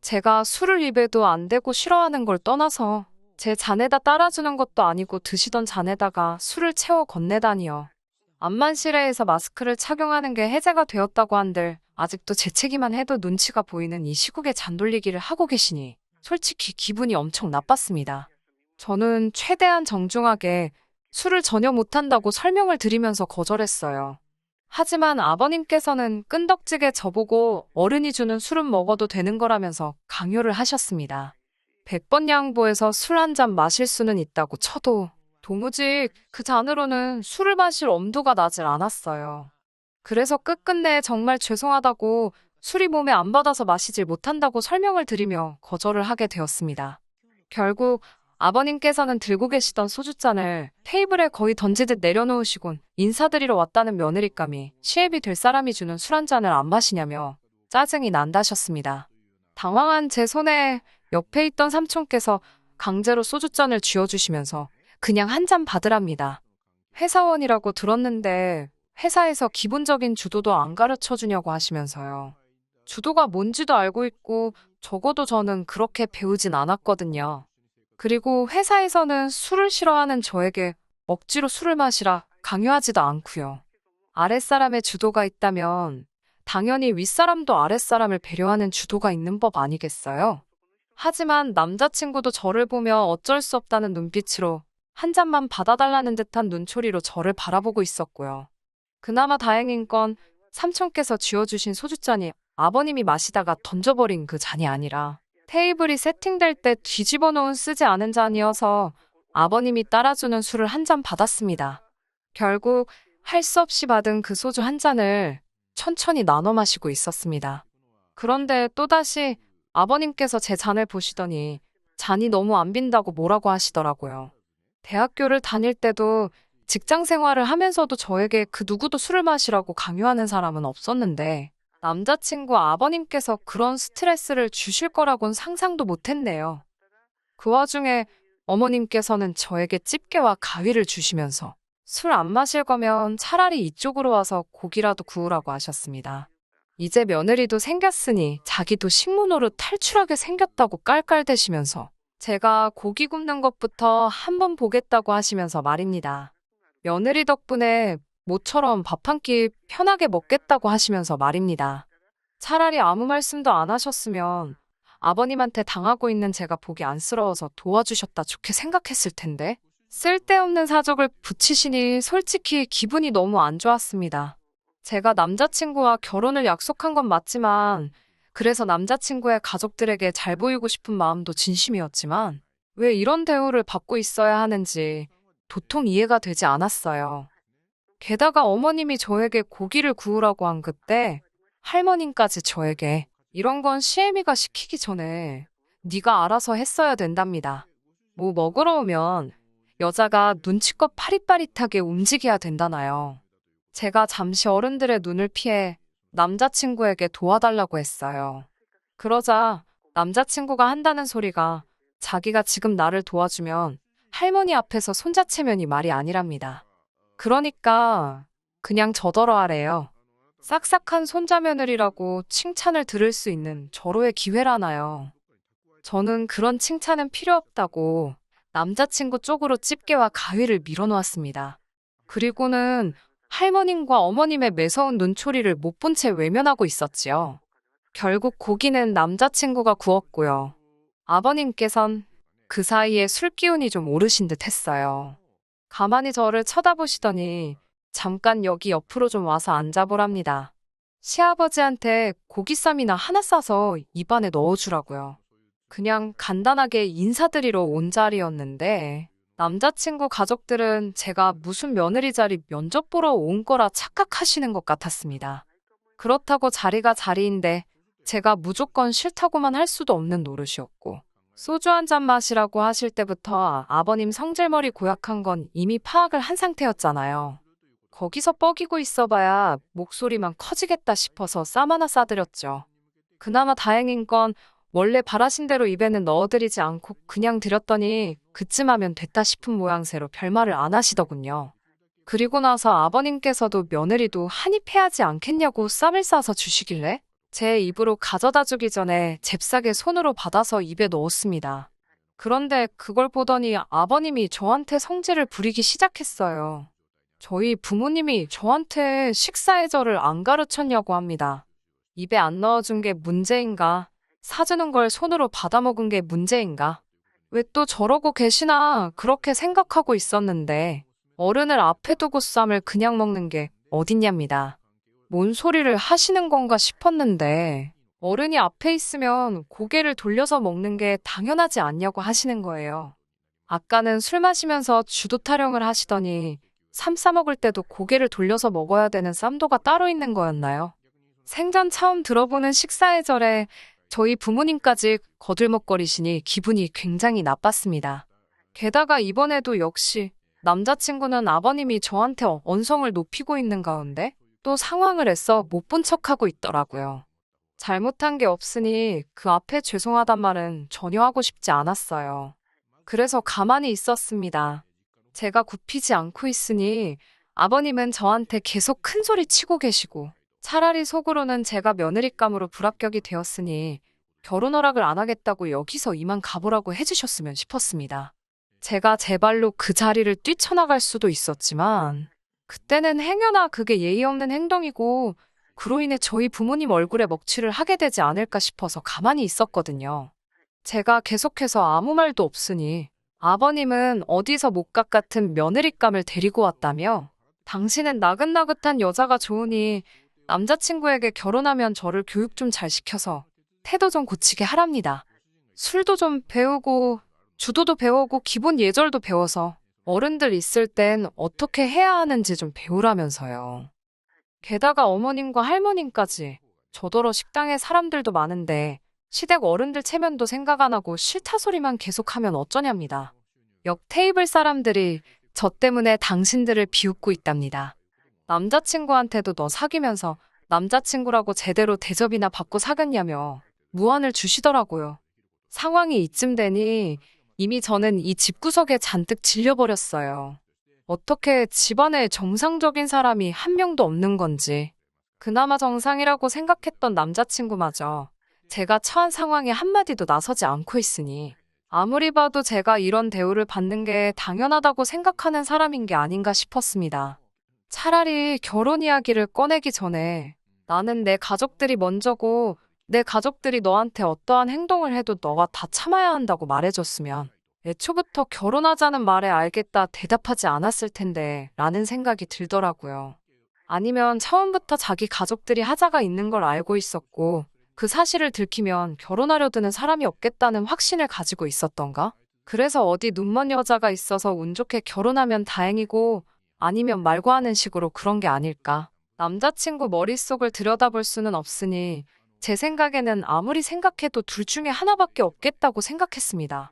제가 술을 입에도 안 대고 싫어하는 걸 떠나서 제 잔에다 따라주는 것도 아니고 드시던 잔에다가 술을 채워 건네다니요. 암만실에에서 마스크를 착용하는 게 해제가 되었다고 한들 아직도 재채기만 해도 눈치가 보이는 이 시국에 잔돌리기를 하고 계시니 솔직히 기분이 엄청 나빴습니다. 저는 최대한 정중하게 술을 전혀 못한다고 설명을 드리면서 거절했어요. 하지만 아버님께서는 끈덕지게 저보고 어른이 주는 술은 먹어도 되는 거라면서 강요를 하셨습니다. 100번 양보해서 술 한 잔 마실 수는 있다고 쳐도 도무지 그 잔으로는 술을 마실 엄두가 나질 않았어요. 그래서 끝끝내 정말 죄송하다고 술이 몸에 안 받아서 마시질 못한다고 설명을 드리며 거절을 하게 되었습니다. 결국 아버님께서는 들고 계시던 소주잔을 테이블에 거의 던지듯 내려놓으시곤 인사드리러 왔다는 며느리감이 시애비 될 사람이 주는 술 한 잔을 안 마시냐며 짜증이 난다셨습니다. 당황한 제 손에 옆에 있던 삼촌께서 강제로 소주잔을 쥐어주시면서 그냥 한 잔 받으랍니다. 회사원이라고 들었는데 회사에서 기본적인 주도도 안 가르쳐 주냐고 하시면서요. 주도가 뭔지도 알고 있고 적어도 저는 그렇게 배우진 않았거든요. 그리고 회사에서는 술을 싫어하는 저에게 억지로 술을 마시라 강요하지도 않고요. 아랫사람의 주도가 있다면 당연히 윗사람도 아랫사람을 배려하는 주도가 있는 법 아니겠어요? 하지만 남자친구도 저를 보며 어쩔 수 없다는 눈빛으로 한 잔만 받아달라는 듯한 눈초리로 저를 바라보고 있었고요. 그나마 다행인 건 삼촌께서 쥐어주신 소주잔이 아버님이 마시다가 던져버린 그 잔이 아니라 테이블이 세팅될 때 뒤집어 놓은 쓰지 않은 잔이어서 아버님이 따라주는 술을 한 잔 받았습니다. 결국 할 수 없이 받은 그 소주 한 잔을 천천히 나눠 마시고 있었습니다. 그런데 또다시 아버님께서 제 잔을 보시더니 잔이 너무 안 빈다고 뭐라고 하시더라고요. 대학교를 다닐 때도 직장 생활을 하면서도 저에게 그 누구도 술을 마시라고 강요하는 사람은 없었는데 남자친구 아버님께서 그런 스트레스를 주실 거라곤 상상도 못했네요. 그 와중에 어머님께서는 저에게 집게와 가위를 주시면서 술 안 마실 거면 차라리 이쪽으로 와서 고기라도 구우라고 하셨습니다. 이제 며느리도 생겼으니 자기도 식문으로 탈출하게 생겼다고 깔깔대시면서 제가 고기 굽는 것부터 한번 보겠다고 하시면서 말입니다. 며느리 덕분에 모처럼 밥 한 끼 편하게 먹겠다고 하시면서 말입니다. 차라리 아무 말씀도 안 하셨으면 아버님한테 당하고 있는 제가 보기 안쓰러워서 도와주셨다 좋게 생각했을 텐데 쓸데없는 사족을 붙이시니 솔직히 기분이 너무 안 좋았습니다. 제가 남자친구와 결혼을 약속한 건 맞지만 그래서 남자친구의 가족들에게 잘 보이고 싶은 마음도 진심이었지만 왜 이런 대우를 받고 있어야 하는지 도통 이해가 되지 않았어요. 게다가 어머님이 저에게 고기를 구우라고 한 그때 할머님까지 저에게 이런 건 시애미가 시키기 전에 네가 알아서 했어야 된답니다. 뭐 먹으러 오면 여자가 눈치껏 파릿파릿하게 움직여야 된다나요. 제가 잠시 어른들의 눈을 피해 남자친구에게 도와달라고 했어요. 그러자 남자친구가 한다는 소리가 자기가 지금 나를 도와주면 할머니 앞에서 손자체면이 말이 아니랍니다. 그러니까 그냥 저더러 하래요. 싹싹한 손자며느리라고 칭찬을 들을 수 있는 절호의 기회라나요. 저는 그런 칭찬은 필요 없다고 남자친구 쪽으로 집게와 가위를 밀어놓았습니다. 그리고는 할머님과 어머님의 매서운 눈초리를 못 본 채 외면하고 있었지요. 결국 고기는 남자친구가 구웠고요. 아버님께선 그 사이에 술 기운이 좀 오르신 듯 했어요. 가만히 저를 쳐다보시더니 잠깐 여기 옆으로 좀 와서 앉아보랍니다. 시아버지한테 고기쌈이나 하나 싸서 입안에 넣어주라고요. 그냥 간단하게 인사드리러 온 자리였는데 남자친구 가족들은 제가 무슨 며느리 자리 면접 보러 온 거라 착각하시는 것 같았습니다. 그렇다고 자리가 자리인데 제가 무조건 싫다고만 할 수도 없는 노릇이었고 소주 한 잔 마시라고 하실 때부터 아버님 성질머리 고약한 건 이미 파악을 한 상태였잖아요. 거기서 뻐기고 있어봐야 목소리만 커지겠다 싶어서 쌈 하나 싸드렸죠. 그나마 다행인 건 원래 바라신 대로 입에는 넣어드리지 않고 그냥 드렸더니 그쯤 하면 됐다 싶은 모양새로 별말을 안 하시더군요. 그리고 나서 아버님께서도 며느리도 한입 해야지 않겠냐고 쌈을 싸서 주시길래 제 입으로 가져다 주기 전에 잽싸게 손으로 받아서 입에 넣었습니다. 그런데 그걸 보더니 아버님이 저한테 성질을 부리기 시작했어요. 저희 부모님이 저한테 식사 예절을 안 가르쳤냐고 합니다. 입에 안 넣어준 게 문제인가? 사주는 걸 손으로 받아먹은 게 문제인가? 왜 또 저러고 계시나 그렇게 생각하고 있었는데 어른을 앞에 두고 쌈을 그냥 먹는 게 어딨냐입니다. 뭔 소리를 하시는 건가 싶었는데 어른이 앞에 있으면 고개를 돌려서 먹는 게 당연하지 않냐고 하시는 거예요. 아까는 술 마시면서 주도 타령을 하시더니 쌈 싸먹을 때도 고개를 돌려서 먹어야 되는 쌈도가 따로 있는 거였나요? 생전 처음 들어보는 식사 예절에 저희 부모님까지 거들먹거리시니 기분이 굉장히 나빴습니다. 게다가 이번에도 역시 남자친구는 아버님이 저한테 언성을 높이고 있는 가운데 또 상황을 애써 못 본 척하고 있더라고요. 잘못한 게 없으니 그 앞에 죄송하단 말은 전혀 하고 싶지 않았어요. 그래서 가만히 있었습니다. 제가 굽히지 않고 있으니 아버님은 저한테 계속 큰 소리 치고 계시고 차라리 속으로는 제가 며느리감으로 불합격이 되었으니 결혼 허락을 안 하겠다고 여기서 이만 가보라고 해주셨으면 싶었습니다. 제가 제 발로 그 자리를 뛰쳐나갈 수도 있었지만 그때는 행여나 그게 예의 없는 행동이고 그로 인해 저희 부모님 얼굴에 먹칠을 하게 되지 않을까 싶어서 가만히 있었거든요. 제가 계속해서 아무 말도 없으니 아버님은 어디서 못각 같은 며느리감을 데리고 왔다며 당신은 나긋나긋한 여자가 좋으니 남자친구에게 결혼하면 저를 교육 좀 잘 시켜서 태도 좀 고치게 하랍니다. 술도 좀 배우고 주도도 배우고 기본 예절도 배워서 어른들 있을 땐 어떻게 해야 하는지 좀 배우라면서요. 게다가 어머님과 할머님까지 저더러 식당에 사람들도 많은데 시댁 어른들 체면도 생각 안 하고 싫다 소리만 계속하면 어쩌냐입니다. 옆 테이블 사람들이 저 때문에 당신들을 비웃고 있답니다. 남자친구한테도 너 사귀면서 남자친구라고 제대로 대접이나 받고 사귀었냐며 무안을 주시더라고요. 상황이 이쯤 되니 이미 저는 이 집구석에 잔뜩 질려버렸어요. 어떻게 집안에 정상적인 사람이 한 명도 없는 건지. 그나마 정상이라고 생각했던 남자친구마저 제가 처한 상황에 한마디도 나서지 않고 있으니 아무리 봐도 제가 이런 대우를 받는 게 당연하다고 생각하는 사람인 게 아닌가 싶었습니다. 차라리 결혼 이야기를 꺼내기 전에 나는 내 가족들이 먼저고 내 가족들이 너한테 어떠한 행동을 해도 너가 다 참아야 한다고 말해줬으면 애초부터 결혼하자는 말에 알겠다 대답하지 않았을 텐데 라는 생각이 들더라고요. 아니면 처음부터 자기 가족들이 하자가 있는 걸 알고 있었고 그 사실을 들키면 결혼하려 드는 사람이 없겠다는 확신을 가지고 있었던가? 그래서 어디 눈먼 여자가 있어서 운 좋게 결혼하면 다행이고 아니면 말고 하는 식으로 그런 게 아닐까? 남자친구 머릿속을 들여다볼 수는 없으니 제 생각에는 아무리 생각해도 둘 중에 하나밖에 없겠다고 생각했습니다.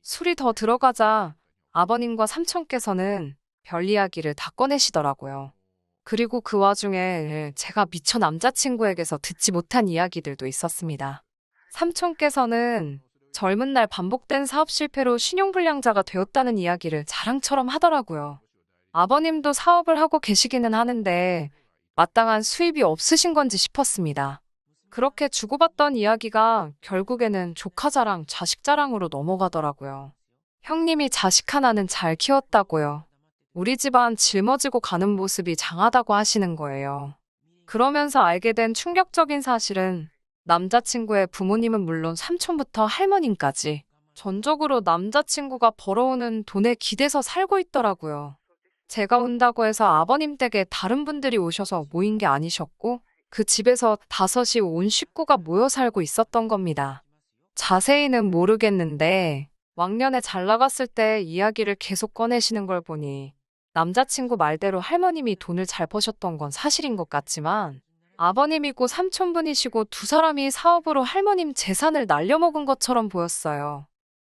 술이 더 들어가자 아버님과 삼촌께서는 별 이야기를 다 꺼내시더라고요. 그리고 그 와중에 제가 미처 남자친구에게서 듣지 못한 이야기들도 있었습니다. 삼촌께서는 젊은 날 반복된 사업 실패로 신용불량자가 되었다는 이야기를 자랑처럼 하더라고요. 아버님도 사업을 하고 계시기는 하는데 마땅한 수입이 없으신 건지 싶었습니다. 그렇게 주고받던 이야기가 결국에는 조카 자랑, 자식 자랑으로 넘어가더라고요. 형님이 자식 하나는 잘 키웠다고요. 우리 집안 짊어지고 가는 모습이 장하다고 하시는 거예요. 그러면서 알게 된 충격적인 사실은 남자친구의 부모님은 물론 삼촌부터 할머님까지 전적으로 남자친구가 벌어오는 돈에 기대서 살고 있더라고요. 제가 온다고 해서 아버님 댁에 다른 분들이 오셔서 모인 게 아니셨고, 그 집에서 다섯이 온 식구가 모여 살고 있었던 겁니다. 자세히는 모르겠는데, 왕년에 잘 나갔을 때 이야기를 계속 꺼내시는 걸 보니, 남자친구 말대로 할머님이 돈을 잘 버셨던 건 사실인 것 같지만, 아버님이고 삼촌분이시고 두 사람이 사업으로 할머님 재산을 날려먹은 것처럼 보였어요.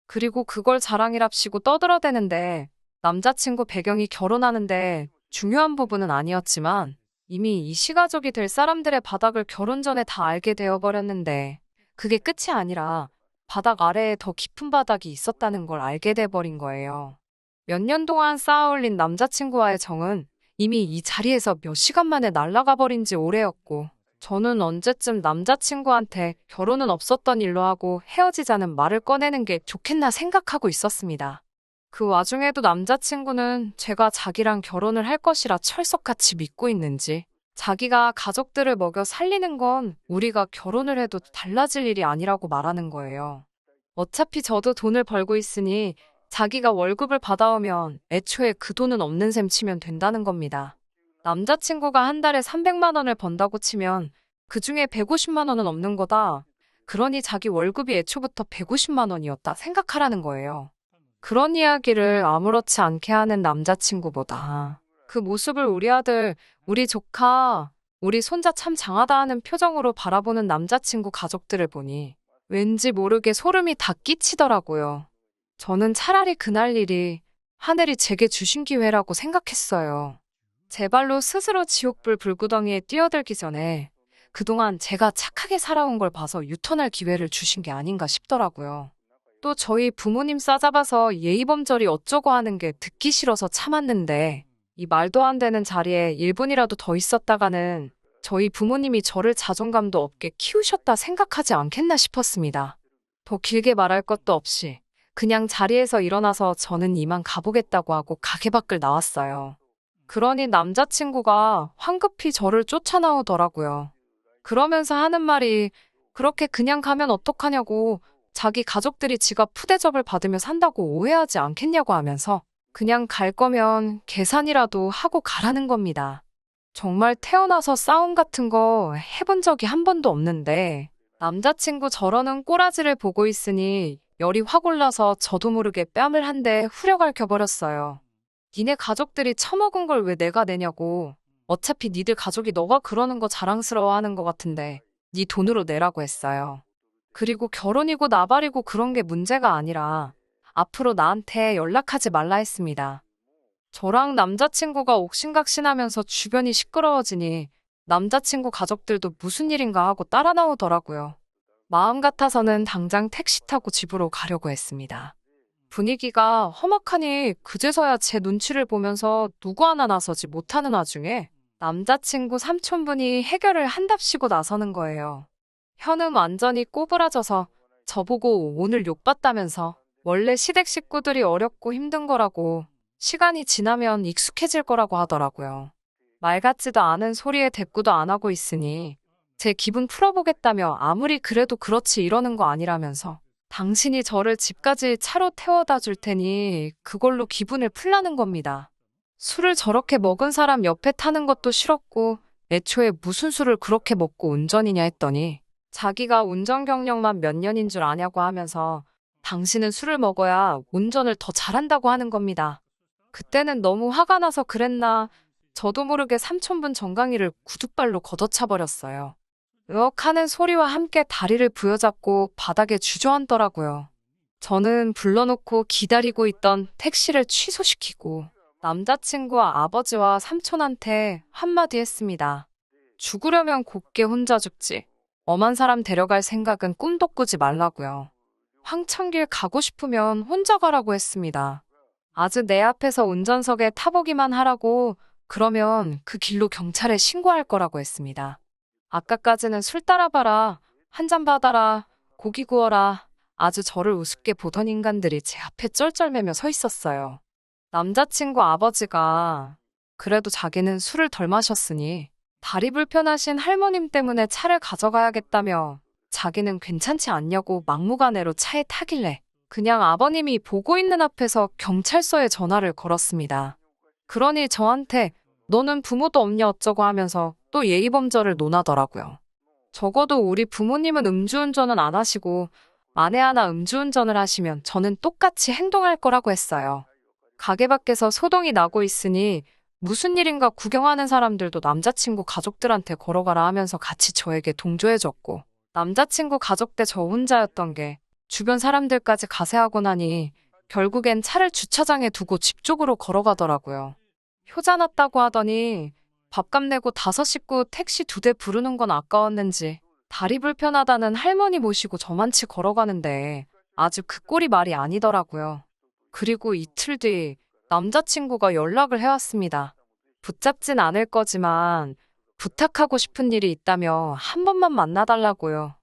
그리고 그걸 자랑이랍시고 떠들어대는데 남자친구 배경이 결혼하는데 중요한 부분은 아니었지만 이미 이 시가족이 될 사람들의 바닥을 결혼 전에 다 알게 되어버렸는데 그게 끝이 아니라 바닥 아래에 더 깊은 바닥이 있었다는 걸 알게 돼버린 거예요. 몇 년 동안 쌓아올린 남자친구와의 정은 이미 이 자리에서 몇 시간 만에 날아가 버린 지 오래였고 저는 언제쯤 남자친구한테 결혼은 없었던 일로 하고 헤어지자는 말을 꺼내는 게 좋겠나 생각하고 있었습니다. 그 와중에도 남자친구는 제가 자기랑 결혼을 할 것이라 철석같이 믿고 있는지 자기가 가족들을 먹여 살리는 건 우리가 결혼을 해도 달라질 일이 아니라고 말하는 거예요. 어차피 저도 돈을 벌고 있으니 자기가 월급을 받아오면 애초에 그 돈은 없는 셈 치면 된다는 겁니다. 남자친구가 한 달에 300만 원을 번다고 치면 그중에 150만 원은 없는 거다. 그러니 자기 월급이 애초부터 150만 원이었다 생각하라는 거예요. 그런 이야기를 아무렇지 않게 하는 남자친구보다 그 모습을 우리 아들, 우리 조카, 우리 손자 참 장하다 하는 표정으로 바라보는 남자친구 가족들을 보니 왠지 모르게 소름이 다 끼치더라고요. 저는 차라리 그날 일이 하늘이 제게 주신 기회라고 생각했어요. 제 발로 스스로 지옥불 불구덩이에 뛰어들기 전에 그동안 제가 착하게 살아온 걸 봐서 유턴할 기회를 주신 게 아닌가 싶더라고요. 또 저희 부모님 싸잡아서 예의범절이 어쩌고 하는 게 듣기 싫어서 참았는데 이 말도 안 되는 자리에 1분이라도 더 있었다가는 저희 부모님이 저를 자존감도 없게 키우셨다 생각하지 않겠나 싶었습니다. 더 길게 말할 것도 없이 그냥 자리에서 일어나서 저는 이만 가보겠다고 하고 가게 밖을 나왔어요. 그러니 남자친구가 황급히 저를 쫓아나오더라고요. 그러면서 하는 말이 그렇게 그냥 가면 어떡하냐고 자기 가족들이 지가 푸대접을 받으며 산다고 오해하지 않겠냐고 하면서 그냥 갈 거면 계산이라도 하고 가라는 겁니다. 정말 태어나서 싸움 같은 거 해본 적이 한 번도 없는데 남자친구 저러는 꼬라지를 보고 있으니 열이 확 올라서 저도 모르게 뺨을 한 대 후려갈켜버렸어요. 니네 가족들이 처먹은 걸 왜 내가 내냐고. 어차피 니들 가족이 너가 그러는 거 자랑스러워하는 것 같은데 니 돈으로 내라고 했어요. 그리고 결혼이고 나발이고 그런 게 문제가 아니라 앞으로 나한테 연락하지 말라 했습니다. 저랑 남자친구가 옥신각신하면서 주변이 시끄러워지니 남자친구 가족들도 무슨 일인가 하고 따라 나오더라고요. 마음 같아서는 당장 택시 타고 집으로 가려고 했습니다. 분위기가 험악하니 그제서야 제 눈치를 보면서 누구 하나 나서지 못하는 와중에 남자친구 삼촌분이 해결을 한답시고 나서는 거예요. 현은 완전히 꼬부라져서 저보고 오늘 욕받다면서 원래 시댁 식구들이 어렵고 힘든 거라고 시간이 지나면 익숙해질 거라고 하더라고요. 말 같지도 않은 소리에 대꾸도 안 하고 있으니 제 기분 풀어보겠다며 아무리 그래도 그렇지 이러는 거 아니라면서 당신이 저를 집까지 차로 태워다 줄 테니 그걸로 기분을 풀라는 겁니다. 술을 저렇게 먹은 사람 옆에 타는 것도 싫었고 애초에 무슨 술을 그렇게 먹고 운전이냐 했더니 자기가 운전 경력만 몇 년인 줄 아냐고 하면서 당신은 술을 먹어야 운전을 더 잘한다고 하는 겁니다. 그때는 너무 화가 나서 그랬나 저도 모르게 삼촌분 정강이를 구둣발로 걷어차버렸어요. 으억하는 소리와 함께 다리를 부여잡고 바닥에 주저앉더라고요. 저는 불러놓고 기다리고 있던 택시를 취소시키고 남자친구와 아버지와 삼촌한테 한마디 했습니다. 죽으려면 곱게 혼자 죽지. 엄한 사람 데려갈 생각은 꿈도 꾸지 말라고요. 황천길 가고 싶으면 혼자 가라고 했습니다. 아주 내 앞에서 운전석에 타보기만 하라고 그러면 그 길로 경찰에 신고할 거라고 했습니다. 아까까지는 술 따라봐라, 한 잔 받아라, 고기 구워라 아주 저를 우습게 보던 인간들이 제 앞에 쩔쩔매며 서 있었어요. 남자친구 아버지가 그래도 자기는 술을 덜 마셨으니 다리 불편하신 할머님 때문에 차를 가져가야겠다며 자기는 괜찮지 않냐고 막무가내로 차에 타길래 그냥 아버님이 보고 있는 앞에서 경찰서에 전화를 걸었습니다. 그러니 저한테 너는 부모도 없냐 어쩌고 하면서 또 예의범절을 논하더라고요. 적어도 우리 부모님은 음주운전은 안 하시고 만에 하나 음주운전을 하시면 저는 똑같이 행동할 거라고 했어요. 가게 밖에서 소동이 나고 있으니 무슨 일인가 구경하는 사람들도 남자친구 가족들한테 걸어가라 하면서 같이 저에게 동조해줬고 남자친구 가족 때 저 혼자였던 게 주변 사람들까지 가세하고 나니 결국엔 차를 주차장에 두고 집 쪽으로 걸어가더라고요. 효자 났다고 하더니 밥값 내고 5식구 택시 2대 부르는 건 아까웠는지 다리 불편하다는 할머니 모시고 저만치 걸어가는데 아주 그 꼴이 말이 아니더라고요. 그리고 이틀 뒤 남자친구가 연락을 해왔습니다. 붙잡진 않을 거지만 부탁하고 싶은 일이 있다며 한 번만 만나달라고요.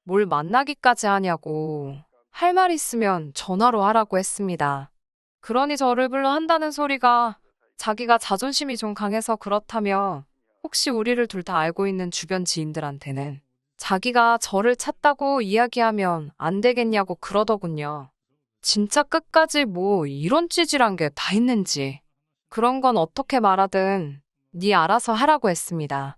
뭘 만나기까지 하냐고. 할 말 있으면 전화로 하라고 했습니다. 그러니 저를 불러 한다는 소리가 자기가 자존심이 좀 강해서 그렇다며 혹시 우리를 둘 다 알고 있는 주변 지인들한테는 자기가 저를 찾다고 이야기하면 안 되겠냐고 그러더군요. 진짜 끝까지 뭐 이런 찌질한 게 다 있는지. 그런 건 어떻게 말하든 네 알아서 하라고 했습니다.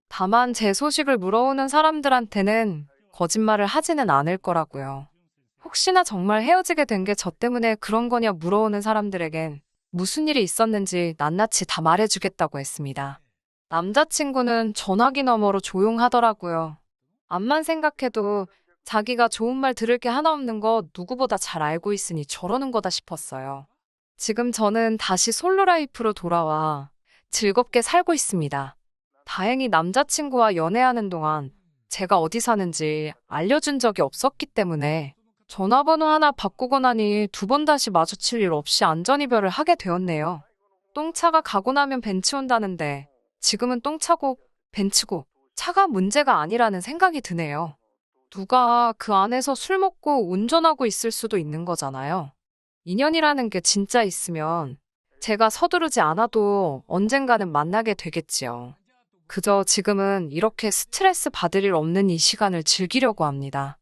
다만 제 소식을 물어오는 사람들한테는 거짓말을 하지는 않을 거라고요. 혹시나 정말 헤어지게 된 게 저 때문에 그런 거냐 물어오는 사람들에겐 무슨 일이 있었는지 낱낱이 다 말해주겠다고 했습니다. 남자친구는 전화기 너머로 조용하더라고요. 암만 생각해도 자기가 좋은 말 들을 게 하나 없는 거 누구보다 잘 알고 있으니 저러는 거다 싶었어요. 지금 저는 다시 솔로 라이프로 돌아와 즐겁게 살고 있습니다. 다행히 남자친구와 연애하는 동안 제가 어디 사는지 알려준 적이 없었기 때문에 전화번호 하나 바꾸고 나니 2번 다시 마주칠 일 없이 안전이별을 하게 되었네요. 똥차가 가고 나면 벤츠 온다는데 지금은 똥차고 벤츠고 차가 문제가 아니라는 생각이 드네요. 누가 그 안에서 술 먹고 운전하고 있을 수도 있는 거잖아요. 인연이라는 게 진짜 있으면 제가 서두르지 않아도 언젠가는 만나게 되겠지요. 그저 지금은 이렇게 스트레스 받을 일 없는 이 시간을 즐기려고 합니다.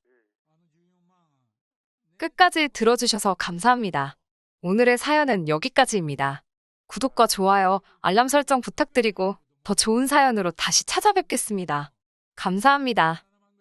끝까지 들어주셔서 감사합니다. 오늘의 사연은 여기까지입니다. 구독과 좋아요, 알람 설정 부탁드리고 더 좋은 사연으로 다시 찾아뵙겠습니다. 감사합니다.